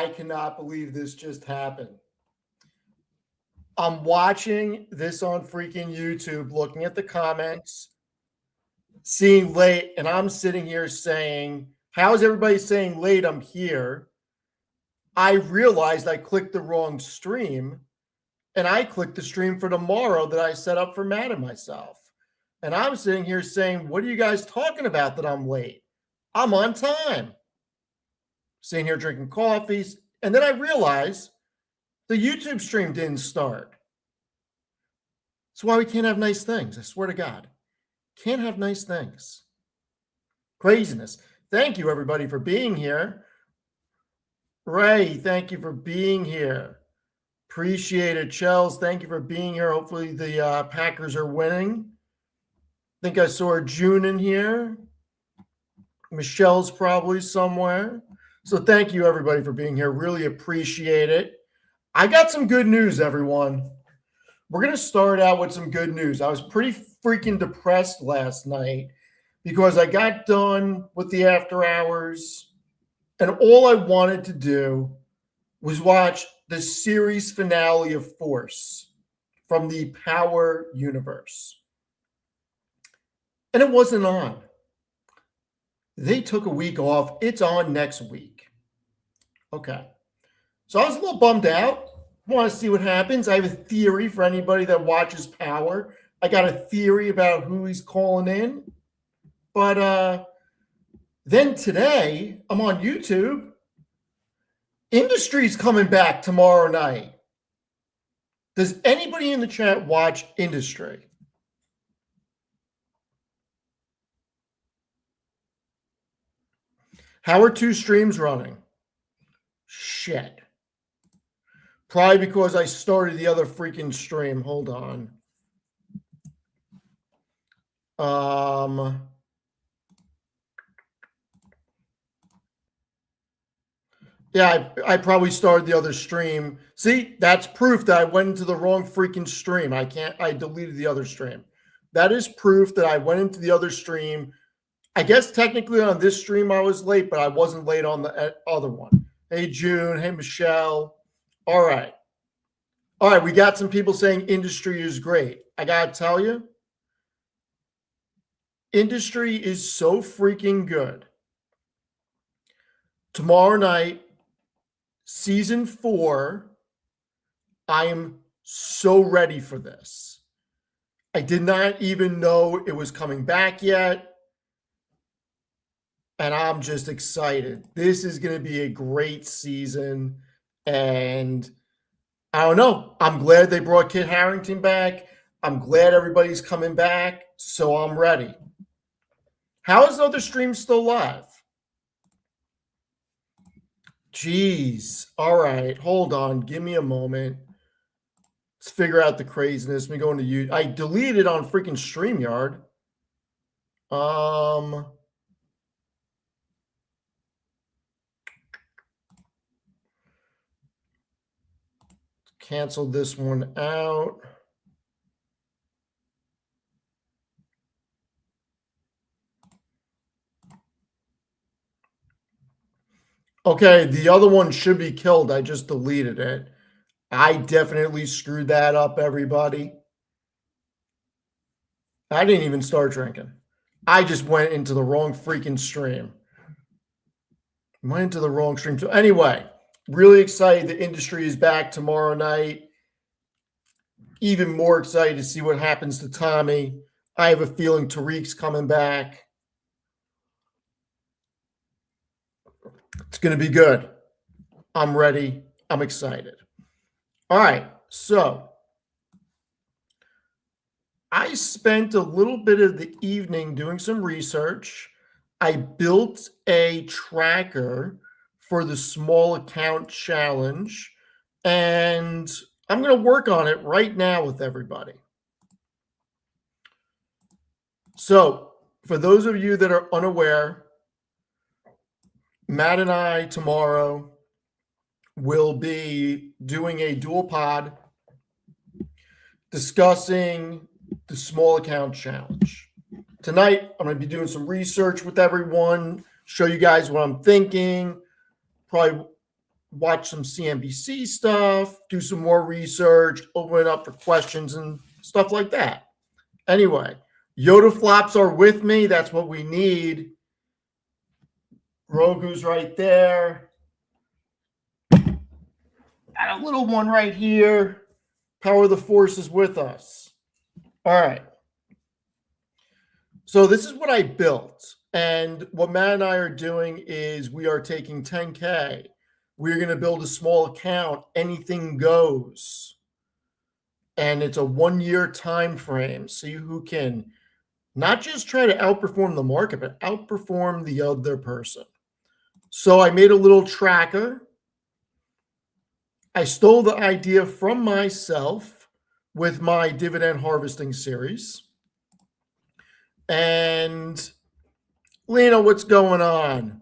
I cannot believe this just happened. I'm watching this on freaking YouTube, looking at the comments, seeing late, and I'm sitting here saying, how is everybody saying late? I'm here. I realized I clicked the wrong stream, and I clicked the stream for tomorrow that I set up for Matt and myself. And I'm sitting here saying, what are you guys talking about that I'm late? I'm on time. Sitting here drinking coffees. And then I realized the YouTube stream didn't start. That's why we can't have nice things. I swear to God. Can't have nice things. Craziness. Thank you, everybody, for being here. Ray, thank you for being here. Appreciate it. Chels, thank you for being here. Hopefully the Packers are winning. I think I saw June in here. Michelle's probably somewhere. So thank you, everybody, for being here. Really appreciate it. I got some good news, everyone. We're going to start out with some good news. I was pretty freaking depressed last night because I got done with the after hours, and all I wanted to do was watch the series finale of Force from the Power universe. And it wasn't on. They took a week off. It's on next week. Okay. So I was a little bummed out. Want to see what happens. I have a theory for anybody that watches Power. I got a theory about who he's calling in. But then today, I'm on YouTube. Industry's coming back tomorrow night. Does anybody in the chat watch Industry? How are 2 streams running? Shit. Probably because I started the other freaking stream. Hold on. Yeah, I probably started the other stream. See, that's proof that I went into the wrong freaking stream. I deleted the other stream. That is proof that I went into the other stream. I guess technically on this stream I was late, but I wasn't late on the other one. Hey, June. Hey, Michelle. All right. All right, we got some people saying Industry is great. I got to tell you, Industry is so freaking good. Tomorrow night, season 4, I am so ready for this. I did not even know it was coming back yet. And I'm just excited. This is going to be a great season. And I don't know. I'm glad they brought Kit Harington back. I'm glad everybody's coming back. So I'm ready. How is the other stream still live? Jeez. All right. Hold on. Give me a moment. Let's figure out the craziness. Let me go into YouTube. I deleted on freaking StreamYard. Cancel this one out. Okay, the other one should be killed. I just deleted it. I definitely screwed that up, everybody. I didn't even start drinking. I just went into the wrong freaking stream. Went into the wrong stream. So anyway, really excited. The Industry is back tomorrow night. Even more excited to see what happens to Tommy. I have a feeling Tariq's coming back. It's going to be good. I'm ready. I'm excited. All right. So I spent a little bit of the evening doing some research. I built a tracker for the small account challenge, and I'm going to work on it right now with everybody. So for those of you that are unaware, Matt and I tomorrow will be doing a dual pod discussing the small account challenge. Tonight, I'm going to be doing some research with everyone, show you guys what I'm thinking, probably watch some CNBC stuff, do some more research, open it up for questions and stuff like that. Anyway, Yoda flops are with me. That's what we need. Grogu's right there. Got a little one right here. Power of the Force is with us. All right. So this is what I built. And what Matt and I are doing is we are taking 10K. We're going to build a small account. Anything goes. And it's a 1-year time frame. See who can not just try to outperform the market, but outperform the other person. So I made a little tracker. I stole the idea from myself with my dividend harvesting series. And Lena, what's going on?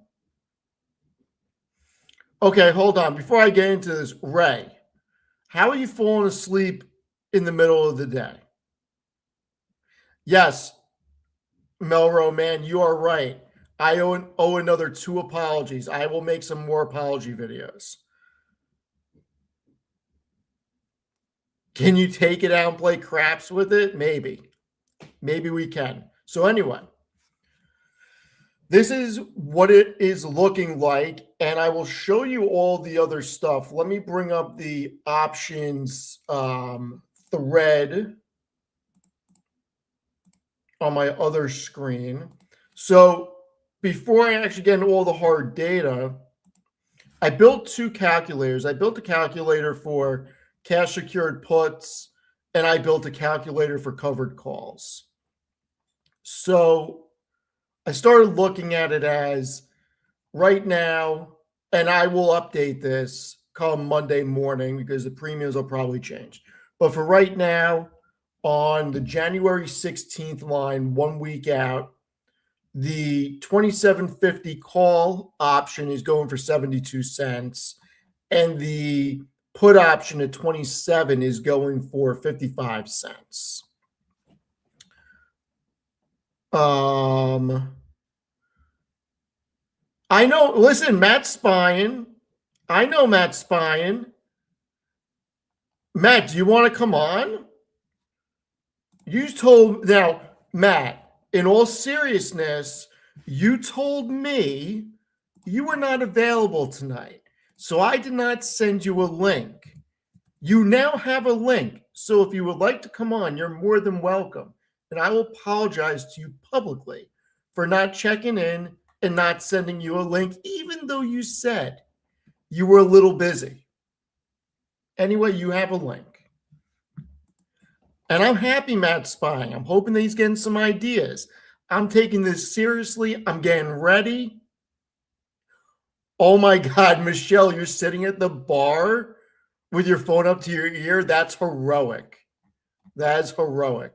Okay, hold on. Before I get into this, Ray, how are you falling asleep in the middle of the day? Yes, Melro, man, you are right. I owe another 2 apologies. I will make some more apology videos. Can you take it out and play craps with it? Maybe. Maybe we can. So anyway, this is what it is looking like, and I will show you all the other stuff. Let me bring up the options thread on my other screen. So before I actually get into all the hard data, I built 2 calculators. I built a calculator for cash secured puts, and I built a calculator for covered calls. So I started looking at it as right now, and I will update this come Monday morning because the premiums will probably change. But for right now, on the January 16th line, 1 week out, the 27.50 call option is going for 72 cents, and the put option at 27 is going for 55 cents. I know, listen, Matt's spying. I know Matt's spying. Matt, do you want to come on? You told, now, Matt, in all seriousness, you told me you were not available tonight. So I did not send you a link. You now have a link. So if you would like to come on, you're more than welcome. And I will apologize to you publicly for not checking in and not sending you a link, even though you said you were a little busy. Anyway, you have a link. And I'm happy Matt's spying. I'm hoping that he's getting some ideas. I'm taking this seriously. I'm getting ready. Oh my God, Michelle, you're sitting at the bar with your phone up to your ear? That's heroic. That is heroic.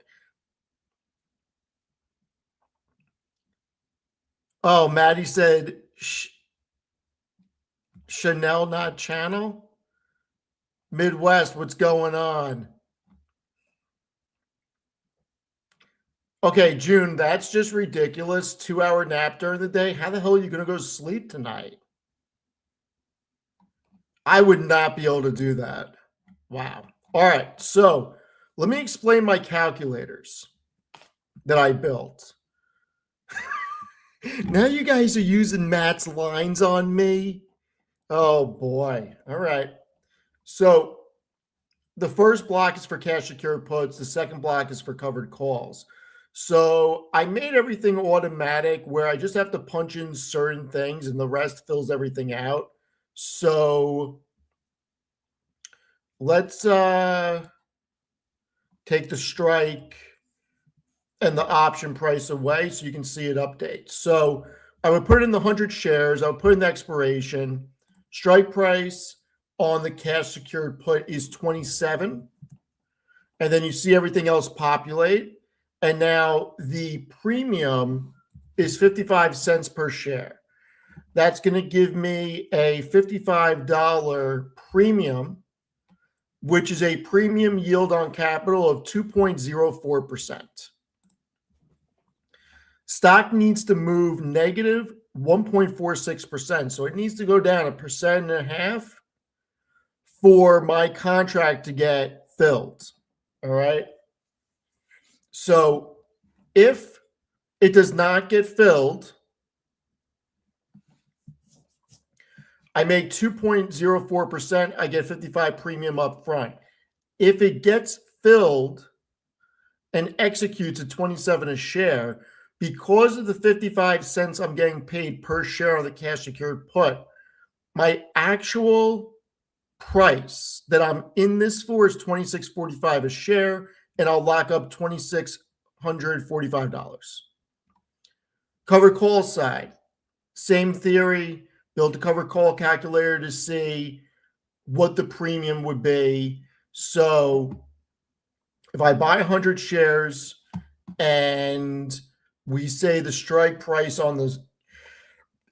Oh, Maddie said, Chanel, not channel? Midwest, what's going on? Okay, June, that's just ridiculous. 2-hour nap during the day. How the hell are you going to go to sleep tonight? I would not be able to do that. Wow. All right. So let me explain my calculators that I built. Now you guys are using Matt's lines on me. Oh boy. All right. So the first block is for cash secured puts. The second block is for covered calls. So I made everything automatic where I just have to punch in certain things and the rest fills everything out. So let's take the strike and the option price away so you can see it update. So I would put in the 100 shares. I would put in the expiration. Strike price on the cash secured put is 27. And then you see everything else populate. And now the premium is 55 cents per share. That's going to give me a $55 premium, which is a premium yield on capital of 2.04%. Stock needs to move negative 1.46%. So it needs to go down 1.5%. for my contract to get filled. All right. So if it does not get filled, I make 2.04%. I get 55 premium up front. If it gets filled and executes at 27 a share, because of the 55 cents I'm getting paid per share of the cash secured put, my actual price that I'm in this for is $26.45 a share, and I'll lock up $2,645. Cover call side, same theory. Build a cover call calculator to see what the premium would be. So if I buy 100 shares and we say the strike price on those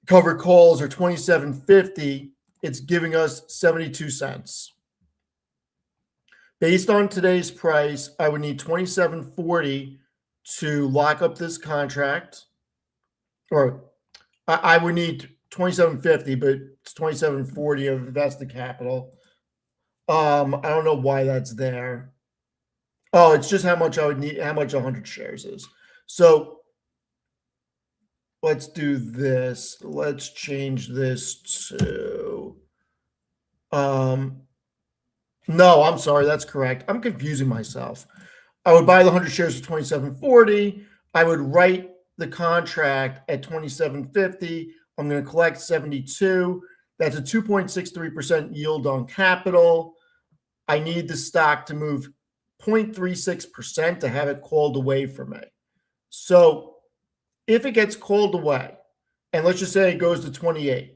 cover calls are $27.50, it's giving us 72 cents. Based on today's price, I would need $27.40 to lock up this contract, or I would need $27.50, but it's $27.40 of invested capital. I don't know why that's there. Oh, it's just how much I would need, how much 100 shares is. So let's do this. Let's change this to, no, I'm sorry, that's correct. I'm confusing myself. I would buy the 100 shares for $27.40. I would write the contract at $27.50. I'm going to collect 72. That's a 2.63% yield on capital. I need the stock to move 0.36% to have it called away from me. So if it gets called away, and let's just say it goes to 28,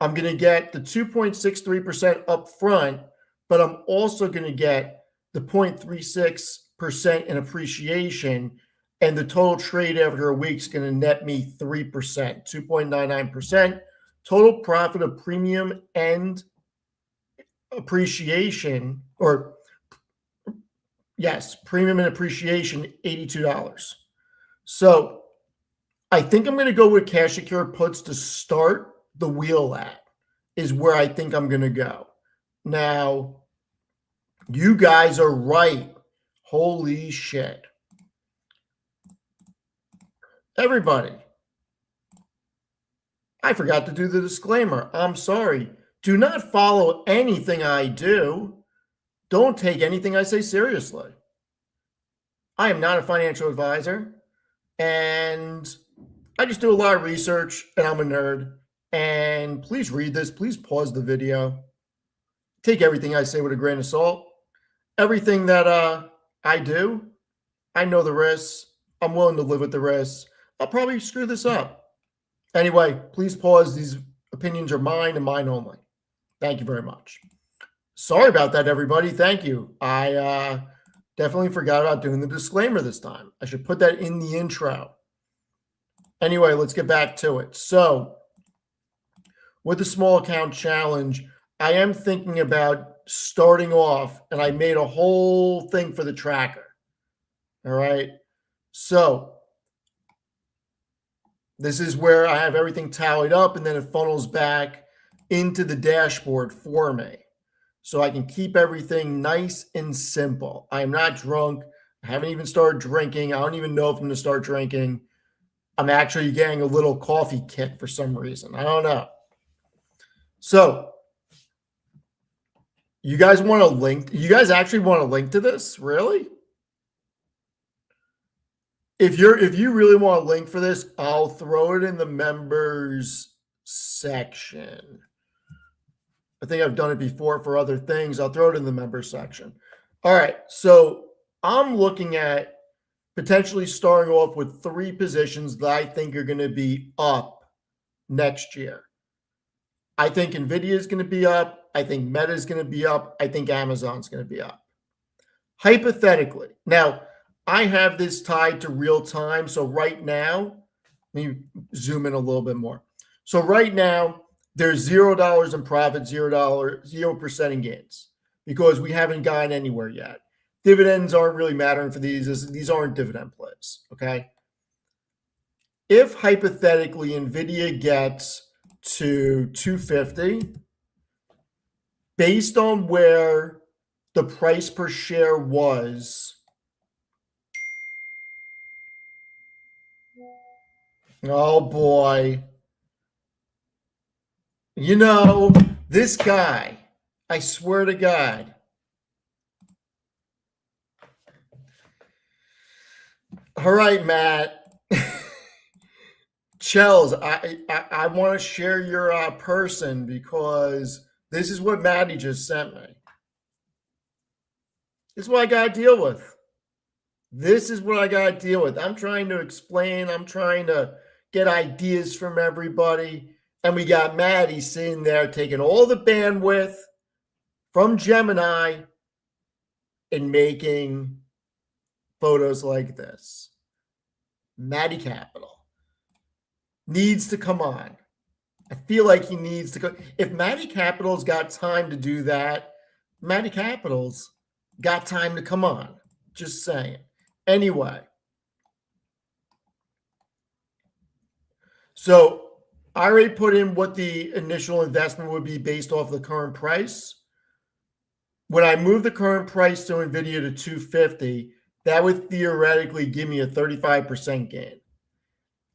I'm going to get the 2.63% up front, but I'm also going to get the 0.36% in appreciation, and the total trade after a week is going to net me 3%, 2.99%. Total profit of premium and appreciation, or yes, premium and appreciation, $82. So I think I'm going to go with cash secured puts to start the wheel at, is where I think I'm going to go. Now, you guys are right. Holy shit. Everybody, I forgot to do the disclaimer. I'm sorry. Do not follow anything I do. Don't take anything I say seriously. I am not a financial advisor, and I just do a lot of research, and I'm a nerd. And please read this. Please pause the video. Take everything I say with a grain of salt. Everything that I do, I know the risks. I'm willing to live with the risks. I'll probably screw this up. Anyway, please pause. These opinions are mine and mine only. Thank you very much. Sorry about that, everybody. Thank you. I definitely forgot about doing the disclaimer this time. I should put that in the intro. Anyway, let's get back to it. So with the small account challenge, I am thinking about starting off, and I made a whole thing for the tracker. All right. So this is where I have everything tallied up, and then it funnels back into the dashboard for me. So I can keep everything nice and simple. I am not drunk. I haven't even started drinking. I don't even know if I'm going to start drinking. I'm actually getting a little coffee kick for some reason. I don't know. So you guys want a link? You guys actually want a link to this? Really? If you really want a link for this, I'll throw it in the members section. I think I've done it before for other things. I'll throw it in the members section. All right. So I'm looking at potentially starting off with 3 positions that I think are going to be up next year. I think Nvidia is going to be up. I think Meta is going to be up. I think Amazon's going to be up. Hypothetically. Now, I have this tied to real time. So right now, let me zoom in a little bit more. So right now, there's $0 in profit, $0, 0% in gains, because we haven't gotten anywhere yet. Dividends aren't really mattering for these. These aren't dividend plays, okay? If hypothetically NVIDIA gets to 250, based on where the price per share was. Oh boy. You know, this guy, I swear to God. All right, Matt. Chels, I want to share your person because this is what Maddie just sent me. This is what I got to deal with. This is what I got to deal with. I'm trying to explain. I'm trying to get ideas from everybody. And we got Maddie sitting there taking all the bandwidth from Gemini and making photos like this. Maddie Capital needs to come on. I feel like he needs to go. If Maddie Capital's got time to do that, Maddie Capital's got time to come on. Just saying. Anyway. So I already put in what the initial investment would be based off the current price. When I move the current price to NVIDIA to 250, that would theoretically give me a 35% gain.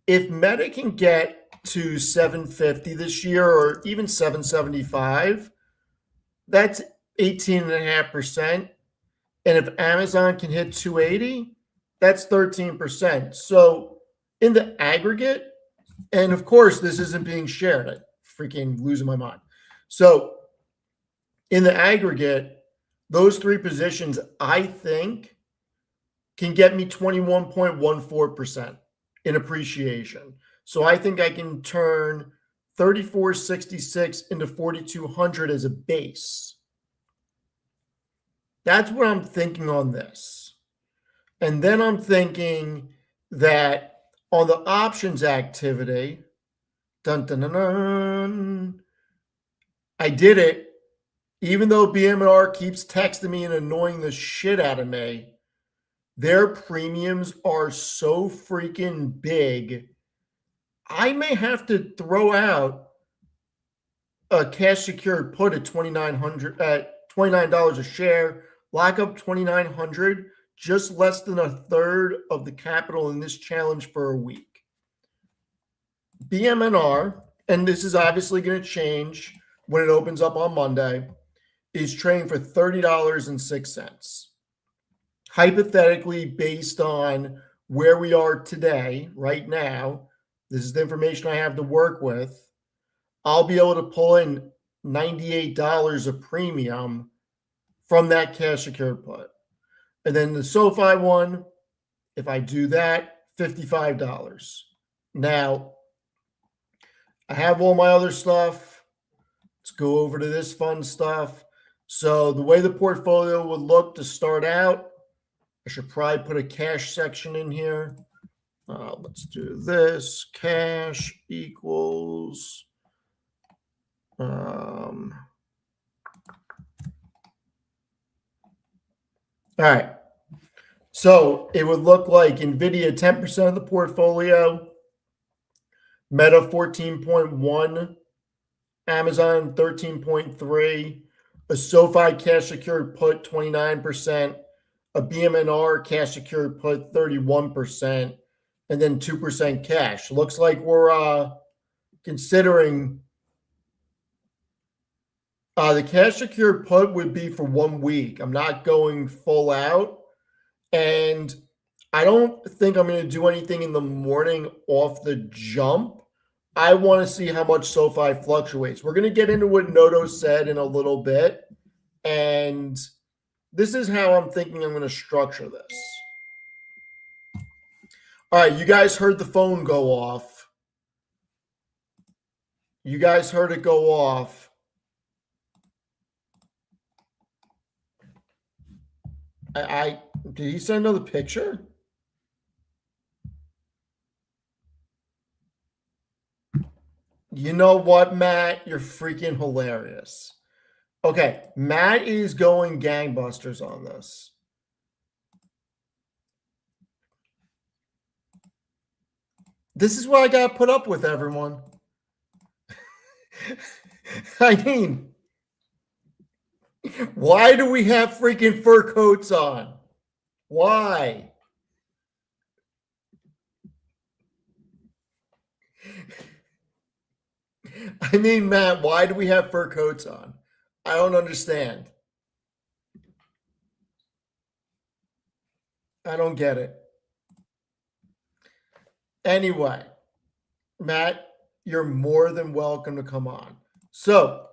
If Meta can get to 750 this year or even 775, that's 18.5%. And if Amazon can hit 280, that's 13%. So in the aggregate, and of course, this isn't being shared. I'm freaking losing my mind. So in the aggregate, those three positions, I think, can get me 21.14% in appreciation. So I think I can turn 3466 into 4200 as a base. That's what I'm thinking on this. And then I'm thinking that on the options activity, dun, dun, dun, dun, I did it, even though BM&R keeps texting me and annoying the shit out of me. Their premiums are so freaking big. I may have to throw out a cash secured put at $29 a share, lock up $2,900, just less than a third of the capital in this challenge for a week. BM&R, and this is obviously going to change when it opens up on Monday, is trading for $30.06. Hypothetically, based on where we are today, right now, this is the information I have to work with, I'll be able to pull in $98 of premium from that cash secured put. And then the SoFi one, if I do that, $55. Now, I have all my other stuff. Let's go over to this fun stuff. So the way the portfolio would look to start out, I should probably put a cash section in here. Let's do this. Cash equals all right. So it would look like NVIDIA 10% of the portfolio, Meta 14.1, Amazon 13.3, a SoFi cash secured put 29%, a BM&R cash secured put 31%, and then 2% cash. Looks like we're considering the cash secured put would be for 1 week. I'm not going full out. And I don't think I'm going to do anything in the morning off the jump. I want to see how much SoFi fluctuates. We're going to get into what Noto said in a little bit. And this is how I'm thinking I'm going to structure this. All right, you guys heard the phone go off. You guys heard it go off. Did he send another picture? You know what, Matt? You're freaking hilarious. Okay, Matt is going gangbusters on this. This is what I got to put up with, everyone. I mean, Why do we have freaking fur coats on? Why? I mean, Matt, why do we have fur coats on? I don't understand. I don't get it. Anyway, Matt, you're more than welcome to come on. So,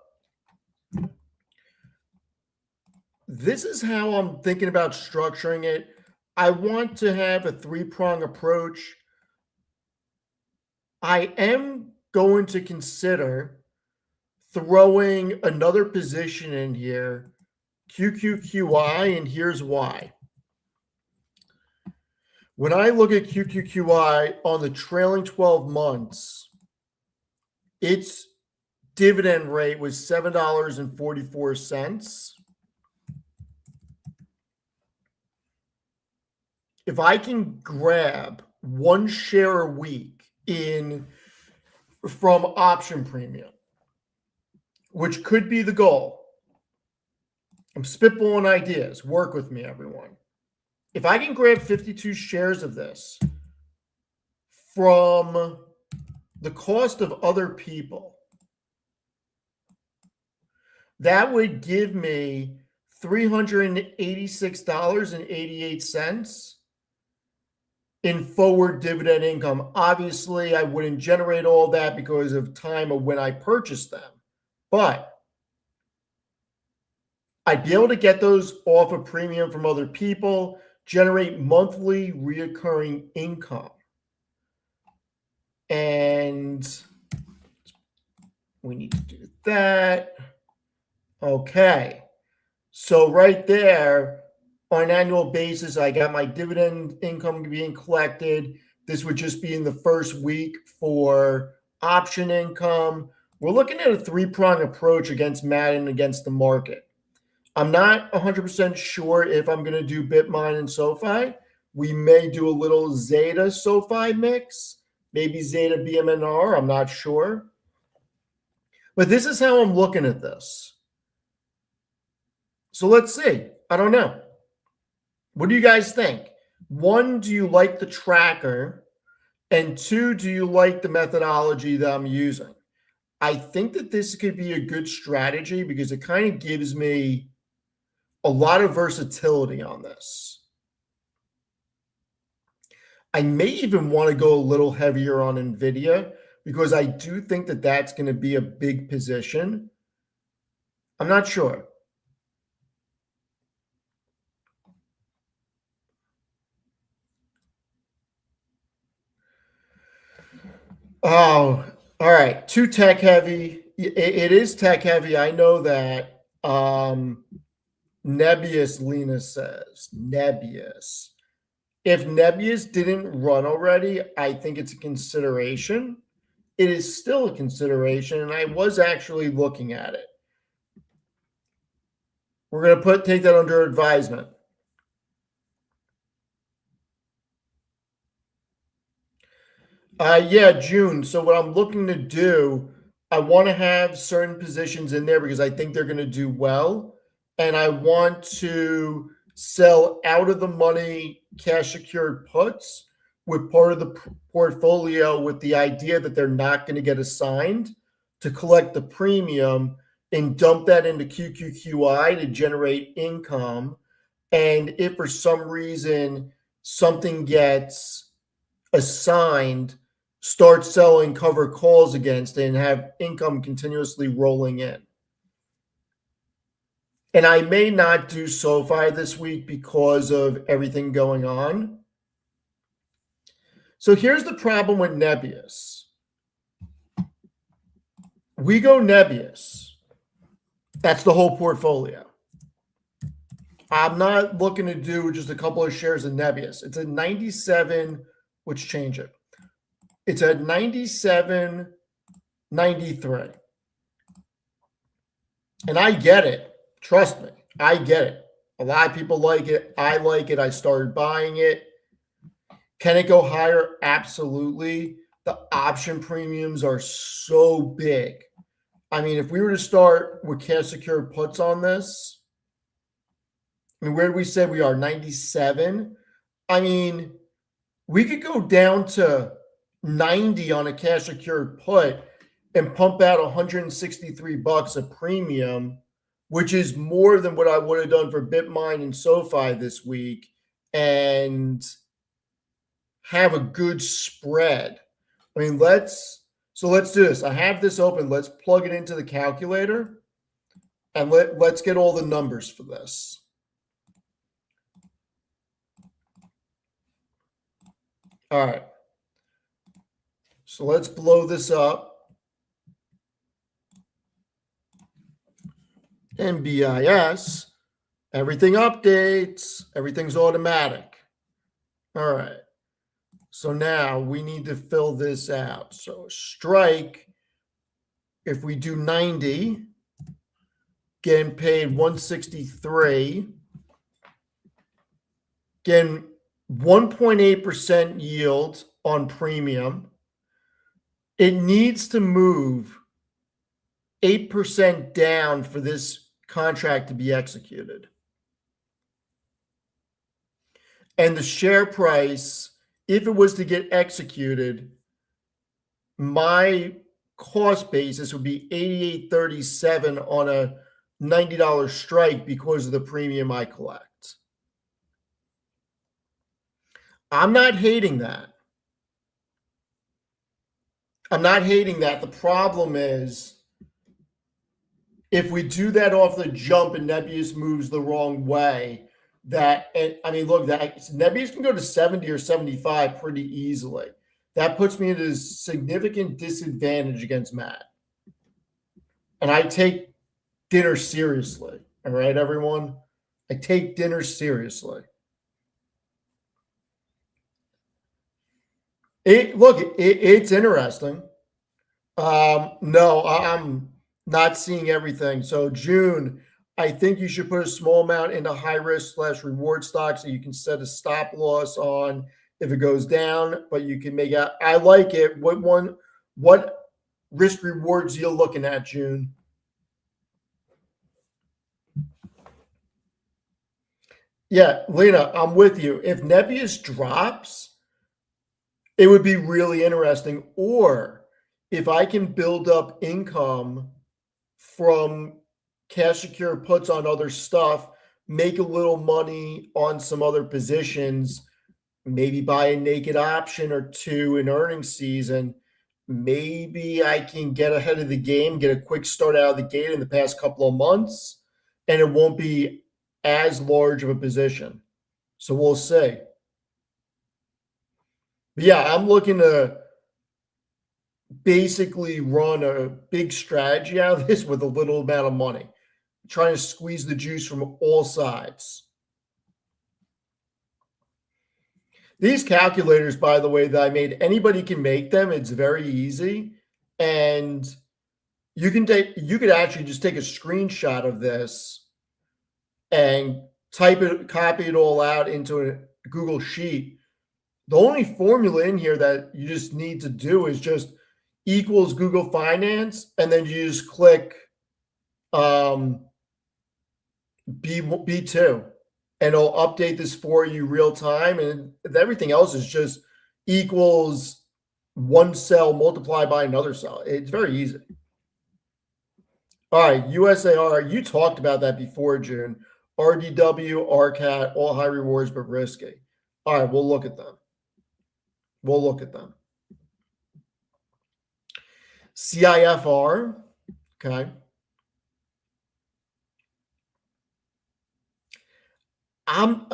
this is how I'm thinking about structuring it. I want to have a three-prong approach. I am going to consider throwing another position in here, QQQI, and here's why. When I look at QQQI on the trailing 12 months, its dividend rate was $7.44. If I can grab one share a week from option premium, which could be the goal. I'm spitballing ideas. Work with me, everyone. If I can grab 52 shares of this from the cost of other people, that would give me $386.88 in forward dividend income. Obviously, I wouldn't generate all that because of time of when I purchased them, but I'd be able to get those off a premium from other people, generate monthly reoccurring income. And we need to do that. Okay. So right there, on an annual basis, I got my dividend income being collected. This would just be in the first week for option income. We're looking at a three-prong approach against Madden, against the market. I'm not 100% sure if I'm going to do Bitmine and Sofi. We may do a little Zeta Sofi mix, maybe Zeta BMNR. I'm not sure. But this is how I'm looking at this. So let's see. I don't know. What do you guys think? One, do you like the tracker? And two, do you like the methodology that I'm using? I think that this could be a good strategy because it kind of gives me a lot of versatility on this. I may even want to go a little heavier on NVIDIA because I do think that that's going to be a big position. I'm not sure. Oh, all right. Too tech heavy. It is tech heavy. I know that. Nebius, Lena says. Nebius. If Nebius didn't run already, I think it's a consideration. It is still a consideration, and I was actually looking at it. We're going to take that under advisement. Yeah, June. So what I'm looking to do, I want to have certain positions in there because I think they're going to do well. And I want to sell out of the money cash secured puts with part of the portfolio with the idea that they're not going to get assigned to collect the premium and dump that into QQQI to generate income. And if for some reason something gets assigned, start selling cover calls against it and have income continuously rolling in. And I may not do SoFi this week because of everything going on. So here's the problem with Nebius. We go Nebius. That's the whole portfolio. I'm not looking to do just a couple of shares of Nebius. It's a 97. Let's change it. It's at 97.93. And I get it. Trust me. I get it. A lot of people like it. I like it. I started buying it. Can it go higher? Absolutely. The option premiums are so big. I mean, if we were to start with cash secured puts on this, I mean, where did we say we are? 97. I mean, we could go down to 90 on a cash secured put and pump out $163 a premium, which is more than what I would have done for Bitmine and SoFi this week, and have a good spread. I mean, let's do this. I have this open. Let's plug it into the calculator and let's get all the numbers for this. All right. So let's blow this up. NBIS, everything updates, everything's automatic. All right. So now we need to fill this out. So strike, if we do 90, getting paid 163, getting 1.8% yield on premium. It needs to move 8% down for this contract to be executed. And the share price, if it was to get executed, my cost basis would be $88.37 on a $90 strike because of the premium I collect. I'm not hating that. I'm not hating that. The problem is, if we do that off the jump and Nebius moves the wrong way, that, I mean, look, that Nebius can go to 70 or 75 pretty easily. That puts me at a significant disadvantage against Matt. And I take dinner seriously. All right, everyone? I take dinner seriously. It's interesting. No, I'm not seeing everything. So June, I think you should put a small amount into high risk / reward stocks so you can set a stop loss on if it goes down, but you can make out. I like it. What risk rewards you looking at, June? Yeah, Lena, I'm with you. If Nebius drops, it would be really interesting. Or if I can build up income from cash secure puts on other stuff, make a little money on some other positions, maybe buy a naked option or two in earnings season, maybe I can get ahead of the game, get a quick start out of the gate in the past couple of months, and it won't be as large of a position. So we'll see. But yeah, I'm looking to basically run a big strategy out of this with a little amount of money, trying to squeeze the juice from all sides. These calculators, by the way, that I made, anybody can make them. It's very easy. And you could actually just take a screenshot of this and type it, copy it all out into a Google Sheet. The only formula in here that you just need to do is just equals Google Finance, and then you just click B2, and it'll update this for you real time, and everything else is just equals one cell multiplied by another cell. It's very easy. All right, USAR, you talked about that before, June. RDW, RCAT, all high rewards but risky. All right, we'll look at them. CIFR, okay.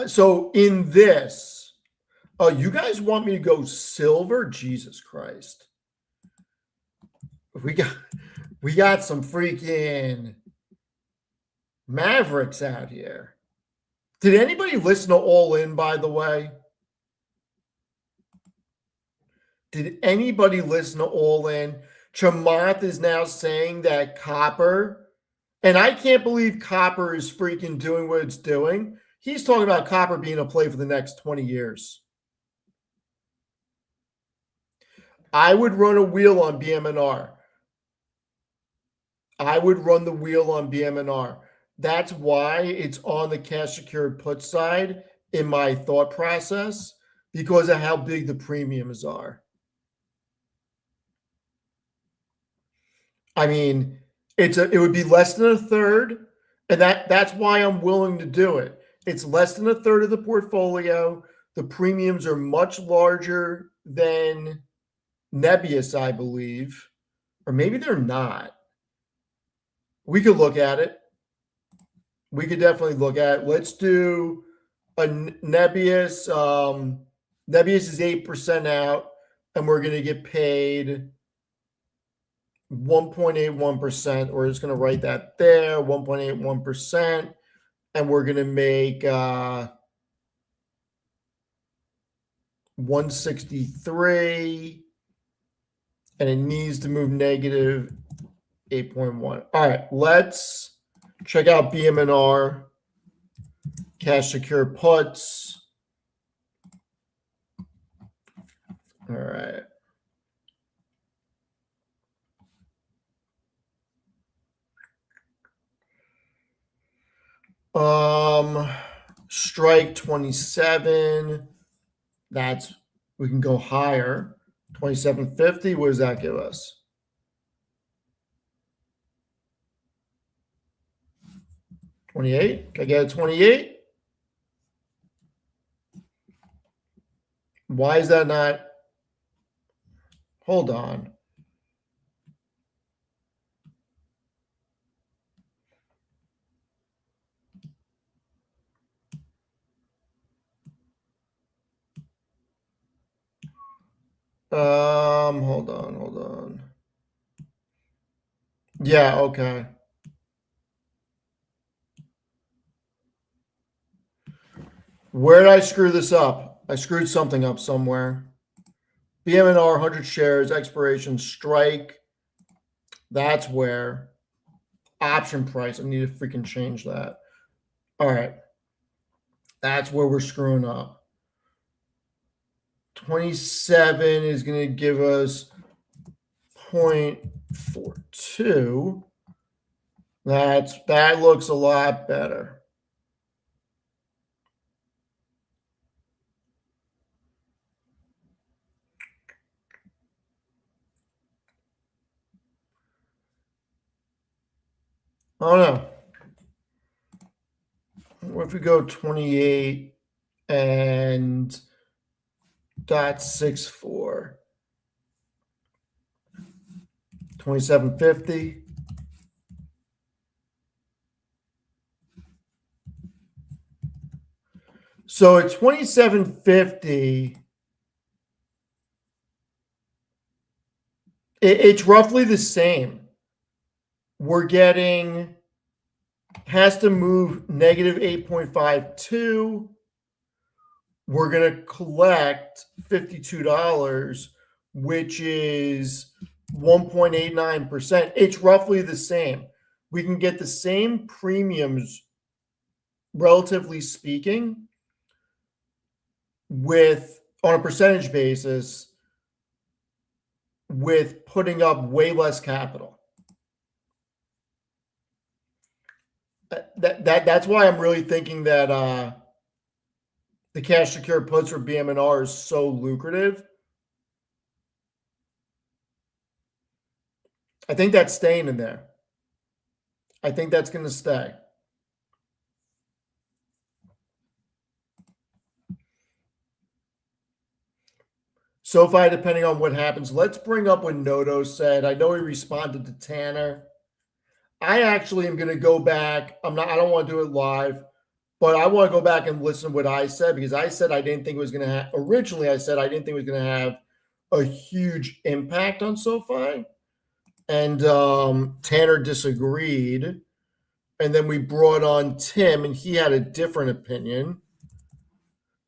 So in this, oh, you guys want me to go silver? Jesus Christ. We got some freaking Mavericks out here. Did anybody listen to All In, by the way? Did anybody listen to All In? Chamath is now saying that copper, and I can't believe copper is freaking doing what it's doing. He's talking about copper being a play for the next 20 years. I would run a wheel on BMNR. I would run the wheel on BMNR. That's why it's on the cash secured put side in my thought process because of how big the premiums are. I mean, it would be less than a third, and that's why I'm willing to do it. It's less than a third of the portfolio. The premiums are much larger than Nebius, I believe, or maybe they're not. We could look at it. We could definitely look at it. Let's do a Nebius. Nebius is 8% out, and we're going to get paid 1.81%. We're just going to write that there, 1.81%, and we're going to make 163, and it needs to move negative 8.1. All right, let's check out BM&R cash secure puts. All right. Strike 27. We can go higher. 27.50. What does that give us? 28. Can I get a 28? Why is that not? Hold on. Hold on. Yeah, okay. Where did I screw this up? I screwed something up somewhere. BM&R 100 shares, expiration, strike. That's where. Option price. I need to freaking change that. All right. That's where we're screwing up. 27 is going to give us 0.42. That looks a lot better. Oh no. What if we go 28 and .64? 27.50. So at 27.50, it's roughly the same. We're getting has to move negative 8.52. We're going to collect $52, which is 1.89%. It's roughly the same. We can get the same premiums, relatively speaking, with on a percentage basis with putting up way less capital. That's why I'm really thinking that the cash secured puts for BM&R is so lucrative. I think that's staying in there. I think that's going to stay. Sofi, depending on what happens, let's bring up what Noto said. I know he responded to Tanner. I actually am going to go back. I don't want to do it live, but I want to go back and listen to what I said because I said I didn't think it was going to have. Originally, I said I didn't think it was going to have a huge impact on SoFi, and Tanner disagreed. And then we brought on Tim, and he had a different opinion.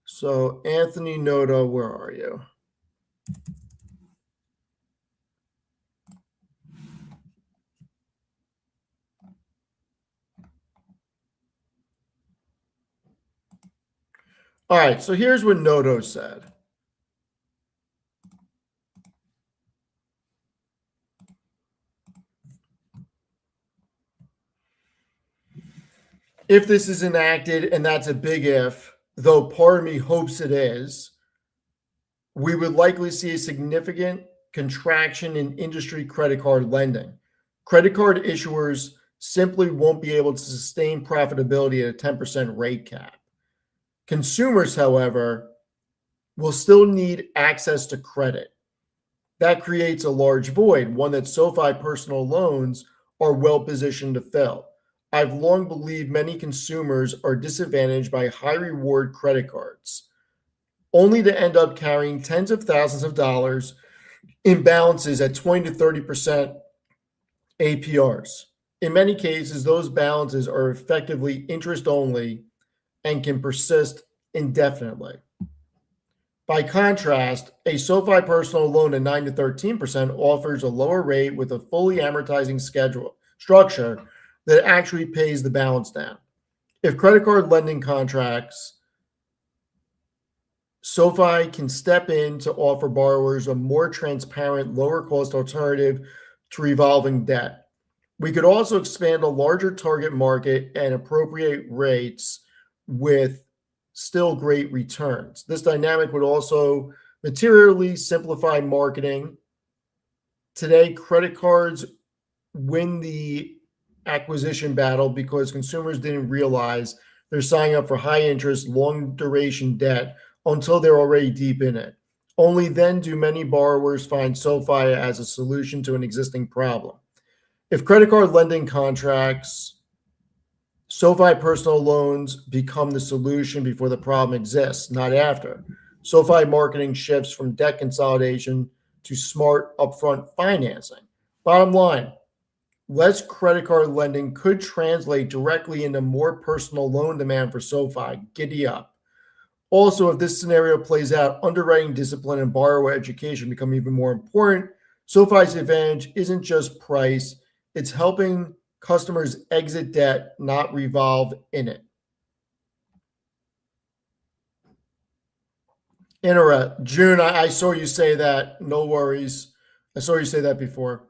So Anthony Noto, where are you? All right, so here's what Noto said. If this is enacted, and that's a big if, though part of me hopes it is, we would likely see a significant contraction in industry credit card lending. Credit card issuers simply won't be able to sustain profitability at a 10% rate cap. Consumers, however, will still need access to credit. That creates a large void, one that SoFi personal loans are well positioned to fill. I've long believed many consumers are disadvantaged by high reward credit cards, only to end up carrying tens of thousands of dollars in balances at 20 to 30% APRs. In many cases, those balances are effectively interest only and can persist indefinitely. By contrast, a SoFi personal loan at 9 to 13% offers a lower rate with a fully amortizing schedule structure that actually pays the balance down. If credit card lending contracts, SoFi can step in to offer borrowers a more transparent, lower cost alternative to revolving debt. We could also expand a larger target market and appropriate rates with still great returns. This dynamic would also materially simplify marketing. Today, credit cards win the acquisition battle because consumers didn't realize they're signing up for high interest, long duration debt until they're already deep in it. Only then do many borrowers find SoFi as a solution to an existing problem. If credit card lending contracts, SoFi personal loans become the solution before the problem exists, not after. SoFi marketing shifts from debt consolidation to smart upfront financing. Bottom line, less credit card lending could translate directly into more personal loan demand for SoFi. Giddy up. Also, if this scenario plays out, underwriting discipline and borrower education become even more important. SoFi's advantage isn't just price, it's helping customers exit debt, not revolve in it. June, I saw you say that. No worries. I saw you say that before.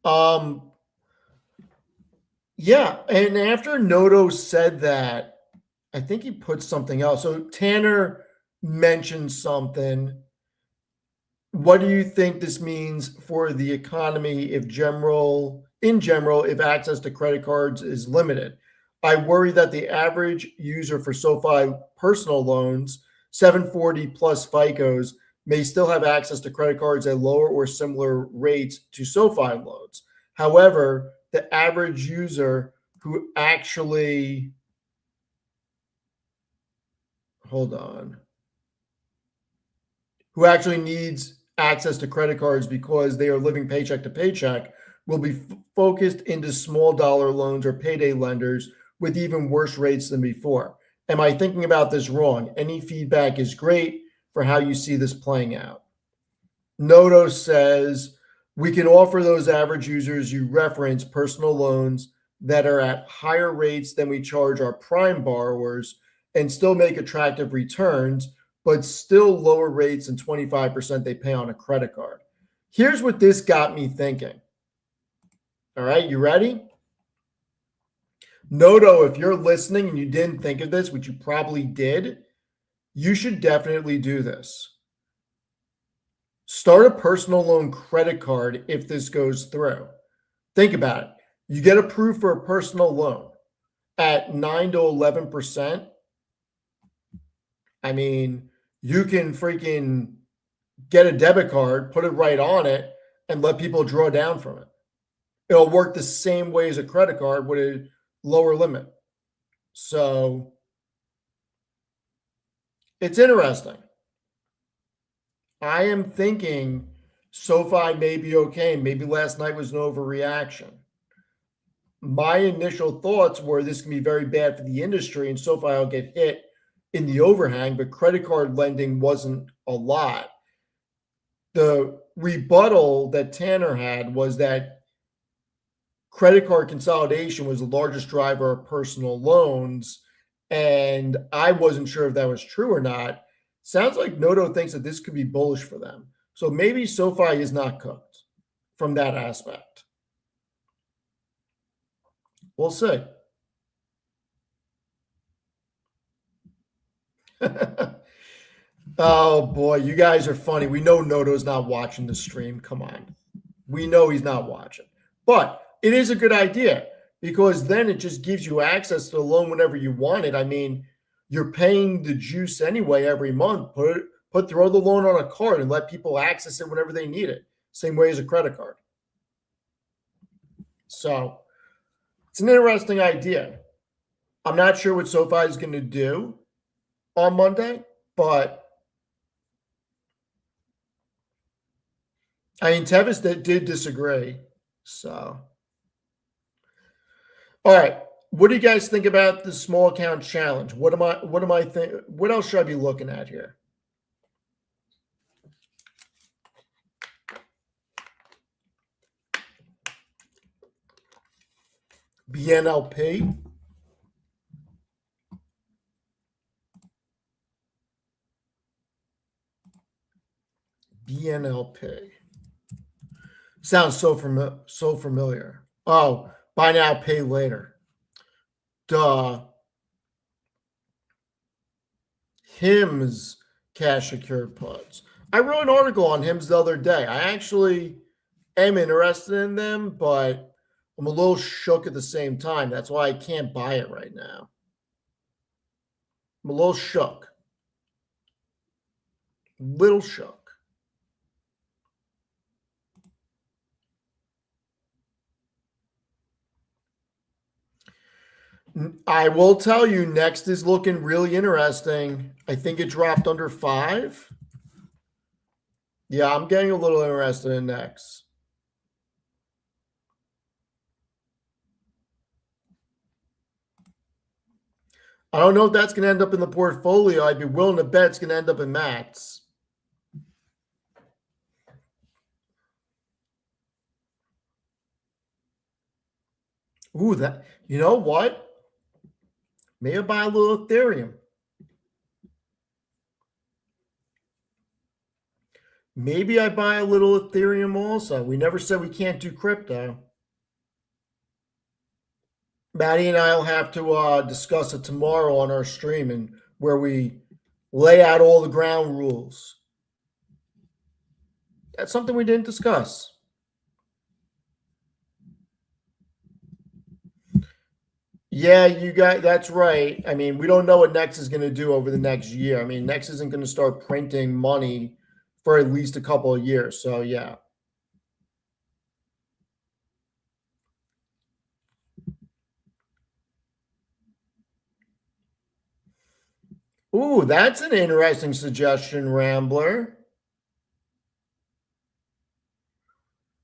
Um, yeah, and after Noto said that, I think he put something else. So Tanner mentioned something. What do you think this means for the economy in general, if access to credit cards is limited? I worry that the average user for SoFi personal loans, 740 plus FICOs, may still have access to credit cards at lower or similar rates to SoFi loans. However, the average user who actually, hold on, who actually needs access to credit cards because they are living paycheck to paycheck will be focused into small dollar loans or payday lenders with even worse rates than before. Am I thinking about this wrong? Any feedback is great for how you see this playing out. Noto says we can offer those average users you reference personal loans that are at higher rates than we charge our prime borrowers and still make attractive returns, but still lower rates than 25% they pay on a credit card. Here's what this got me thinking. All right, you ready? Noto, if you're listening and you didn't think of this, which you probably did, you should definitely do this. Start a personal loan credit card if this goes through. Think about it. You get approved for a personal loan at 9 to 11%. I mean, you can freaking get a debit card, put it right on it, and let people draw down from it. It'll work the same way as a credit card with a lower limit. So it's interesting. I am thinking SoFi may be okay. Maybe last night was an overreaction. My initial thoughts were this can be very bad for the industry and SoFi will get hit in the overhang, but credit card lending wasn't a lot. The rebuttal that Tanner had was that credit card consolidation was the largest driver of personal loans. And I wasn't sure if that was true or not. Sounds like Noto thinks that this could be bullish for them. So maybe SoFi is not cooked from that aspect. We'll see. Oh boy, you guys are funny. We know Noto's not watching the stream. Come on. We know he's not watching. But it is a good idea because then it just gives you access to the loan whenever you want it. I mean, you're paying the juice anyway every month. Throw the loan on a card and let people access it whenever they need it. Same way as a credit card. So it's an interesting idea. I'm not sure what SoFi is going to do on Monday, but I mean, Tevis did disagree. So, all right. What do you guys think about the small account challenge? What am I think? What else should I be looking at here? BNLP. BNLP. Sounds so familiar. Oh, buy now, pay later. Duh. HIMS cash secured puts. I wrote an article on HIMS the other day. I actually am interested in them, but I'm a little shook at the same time. That's why I can't buy it right now. I'm a little shook. Little shook. I will tell you, next is looking really interesting. I think it dropped under 5. Yeah, I'm getting a little interested in next. I don't know if that's going to end up in the portfolio. I'd be willing to bet it's going to end up in Matt's. Ooh, that, you know what? Maybe buy a little Ethereum. Maybe I buy a little Ethereum also. We never said we can't do crypto. Maddie and I will have to discuss it tomorrow on our stream and where we lay out all the ground rules. That's something we didn't discuss. Yeah, you got that's right. I mean, we don't know what Next is going to do over the next year. I mean, Next isn't going to start printing money for at least a couple of years. So, yeah. Ooh, that's an interesting suggestion, Rambler.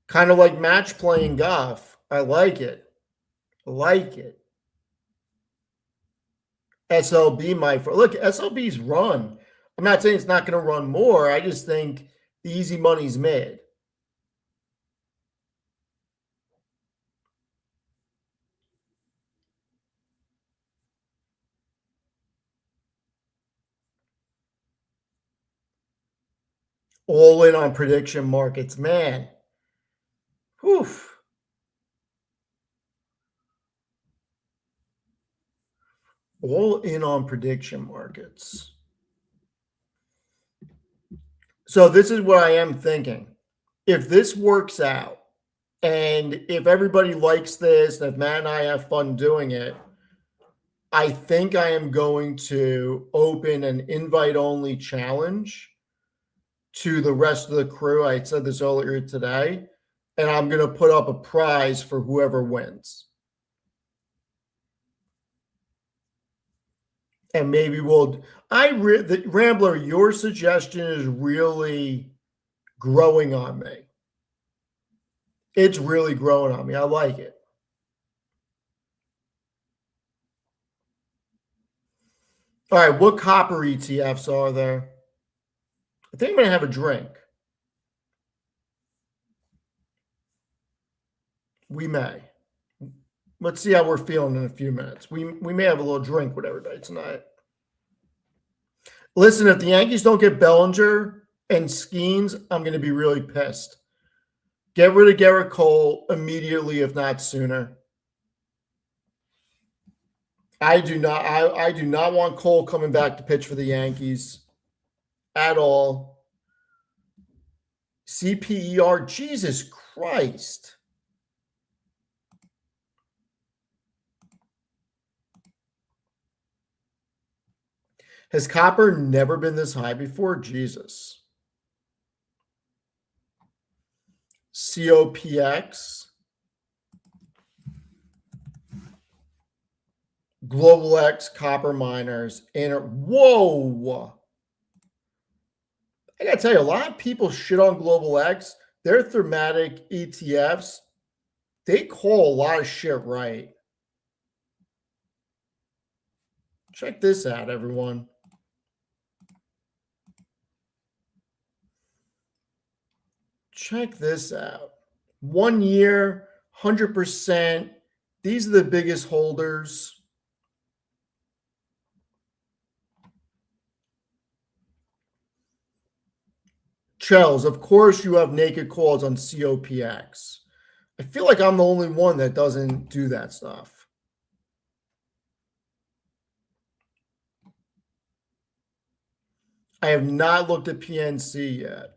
Kind of like match playing golf. I like it. I like it. SLB might look. SLB's run. I'm not saying it's not going to run more. I just think the easy money's made. All in on prediction markets, man. Whew. All in on prediction markets. So this is what I am thinking. If this works out, and if everybody likes this, and if Matt and I have fun doing it, I think I am going to open an invite-only challenge to the rest of the crew. I said this earlier today, and I'm going to put up a prize for whoever wins. And maybe we'll. Rambler, your suggestion is really growing on me. It's really growing on me. I like it. All right, what copper ETFs are there? I think I'm going to have a drink. We may. Let's see how we're feeling in a few minutes. We may have a little drink with everybody tonight. Listen, if the Yankees don't get Bellinger and Skeens, I'm going to be really pissed. Get rid of Garrett Cole immediately, if not sooner. I do not want Cole coming back to pitch for the Yankees at all. CPER, Jesus Christ. Has copper never been this high before? Jesus. COPX. Global X copper miners. Whoa. I gotta tell you, a lot of people shit on Global X. Their thematic ETFs, they call a lot of shit right. Check this out, everyone. Check this out. 1 year, 100%. These are the biggest holders. Chels, of course you have naked calls on COPX. I feel like I'm the only one that doesn't do that stuff. I have not looked at PNC yet.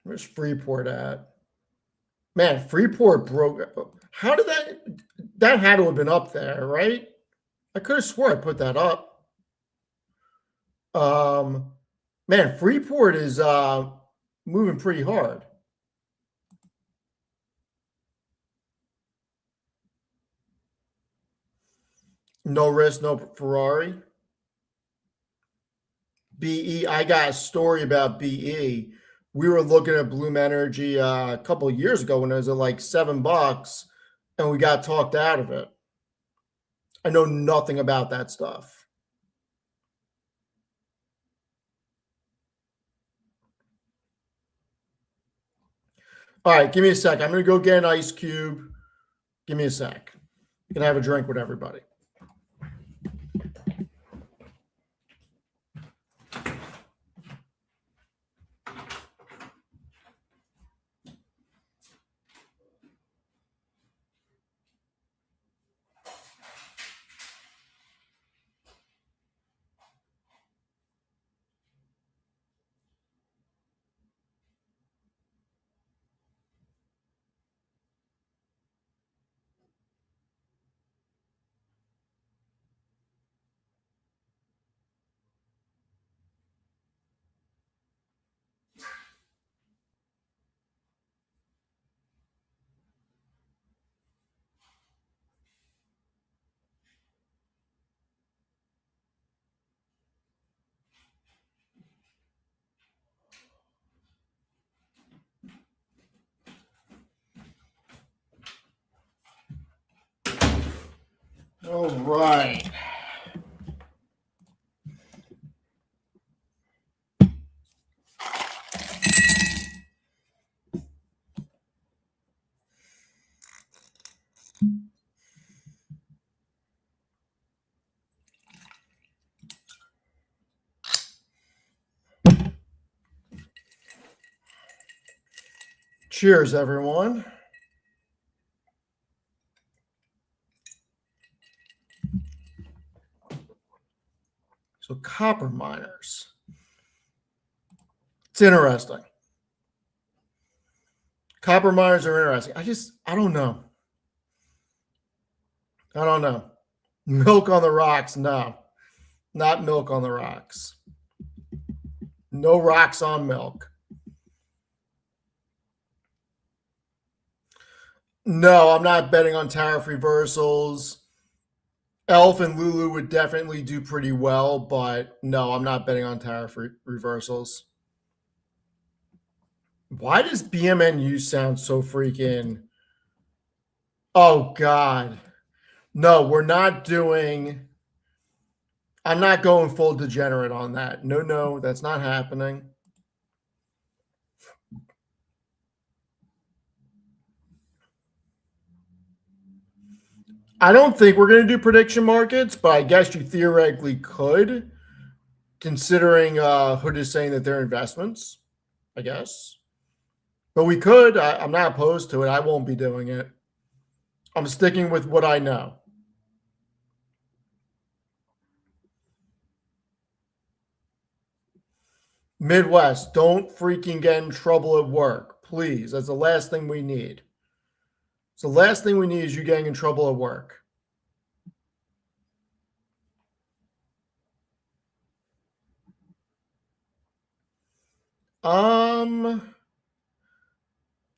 Where's Freeport at? Man, Freeport broke. How did that had to have been up there, right? I could have swore I put that up. Man, Freeport is moving pretty hard. No risk, no Ferrari. BE, I got a story about BE. We were looking at Bloom Energy a couple of years ago when it was at like $7, and we got talked out of it. I know nothing about that stuff. All right, give me a sec. I'm going to go get an ice cube. Give me a sec. I'm going to have a drink with everybody. All right. Cheers, everyone. So copper miners. It's interesting. Copper miners are interesting. I don't know. I don't know. Milk on the rocks. No, not milk on the rocks. No rocks on milk. No, I'm not betting on tariff reversals. Elf and Lulu would definitely do pretty well, but no, I'm not betting on tariff reversals. Why does BMNU sound so freaking? Oh, God. No, we're not doing. I'm not going full degenerate on that. No, that's not happening. I don't think we're going to do prediction markets, but I guess you theoretically could, considering Hood is saying that they're investments. I guess. But we could. I'm not opposed to it. I won't be doing it. I'm sticking with what I know. Midwest, don't freaking get in trouble at work, please. That's the last thing we need. So the last thing we need is you getting in trouble at work. Um,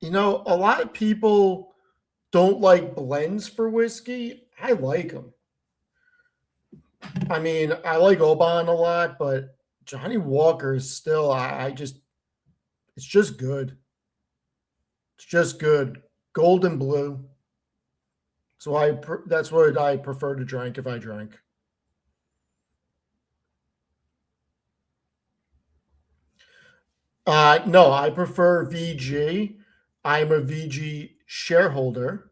a lot of people don't like blends for whiskey. I like them. I mean, I like Oban a lot, but Johnny Walker is still, I just, it's just good. It's just good. Gold and blue. So that's what I prefer to drink if I drink. No, I prefer VG. I'm a VG shareholder.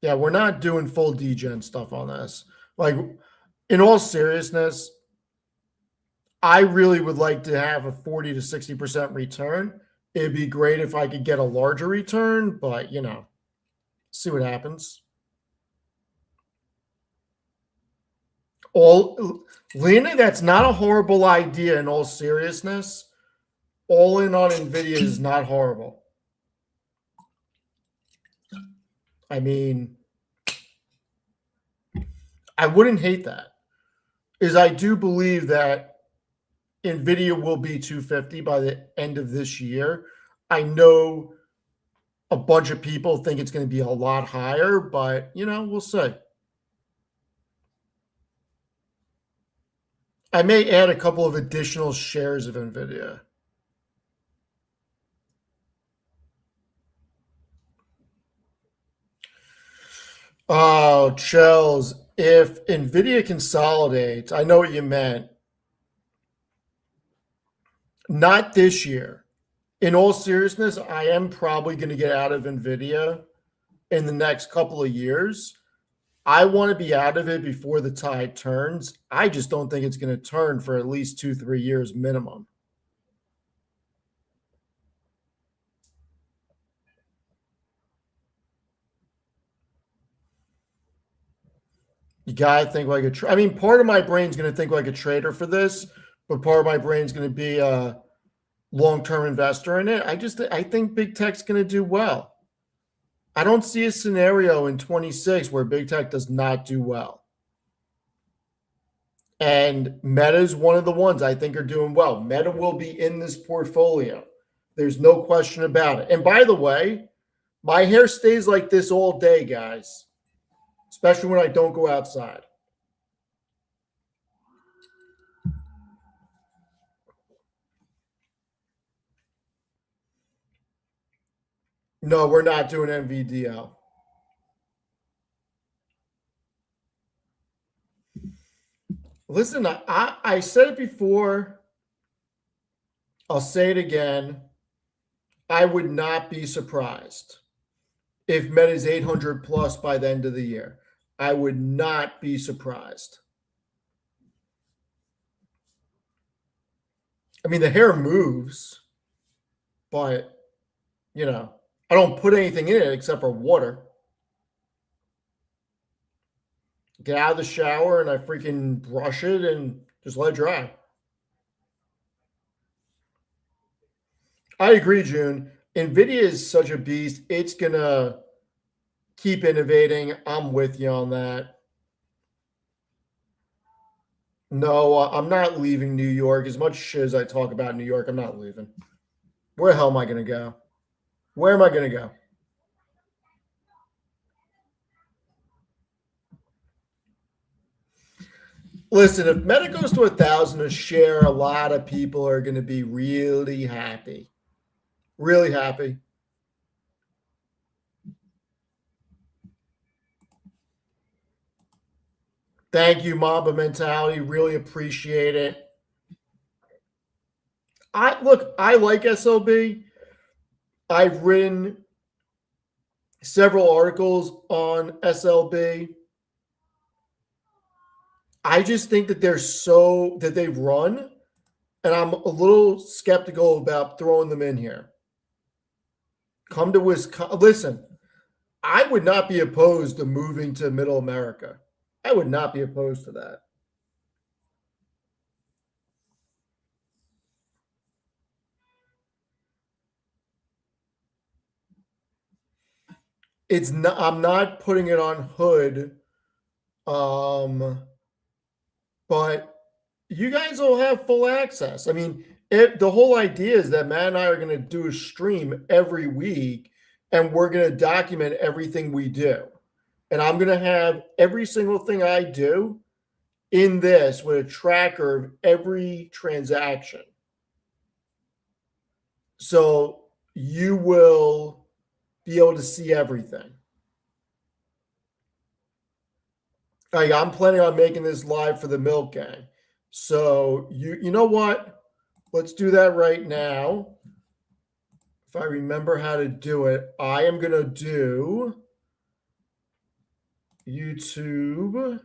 Yeah, we're not doing full degen stuff on this. Like, in all seriousness, I really would like to have a 40 to 60% return. It'd be great if I could get a larger return, but see what happens. Lena, that's not a horrible idea in all seriousness. All in on Nvidia is not horrible. I mean, I wouldn't hate that. Is I do believe that Nvidia will be 250 by the end of this year. I know a bunch of people think it's going to be a lot higher, but we'll see. I may add a couple of additional shares of Nvidia. Oh, Chels, if Nvidia consolidates, I know what you meant. Not this year. In all seriousness, I am probably going to get out of Nvidia in the next couple of years. I want to be out of it before the tide turns. I just don't think it's going to turn for at least 2-3 years minimum. You gotta think like a. I mean, part of my brain's going to think like a trader for this, but part of my brain's going to be a long-term investor in it. I think big tech's going to do well. I don't see a scenario in 26 where big tech does not do well. And Meta is one of the ones I think are doing well. Meta will be in this portfolio. There's no question about it. And by the way, my hair stays like this all day, guys, especially when I don't go outside. No, we're not doing MVDL. Listen, I said it before. I'll say it again. I would not be surprised if Meta is 800 plus by the end of the year. I would not be surprised. I mean, the hair moves, but I don't put anything in it except for water. Get out of the shower and I freaking brush it and just let it dry. I agree, June. NVIDIA is such a beast. It's going to keep innovating. I'm with you on that. No, I'm not leaving New York. As much shit as I talk about New York, I'm not leaving. Where the hell am I going to go? Where am I going to go? Listen, if Meta goes to 1,000 a share, a lot of people are going to be really happy. Really happy. Thank you, Mamba Mentality. Really appreciate it. I like SLB. I've written several articles on SLB. I just think that they're so that they run, and I'm a little skeptical about throwing them in here. Come to Wisconsin. Listen, I would not be opposed to moving to Middle America. I would not be opposed to that. It's not. I'm not putting it on Hood, um, but you guys will have full access. I mean, the whole idea is that Matt and I are going to do a stream every week, and we're going to document everything we do. And I'm going to have every single thing I do in this with a tracker of every transaction. So you will be able to see everything. Like, I'm planning on making this live for the Milk Gang. So you know what? Let's do that right now. If I remember how to do it, I am gonna do YouTube,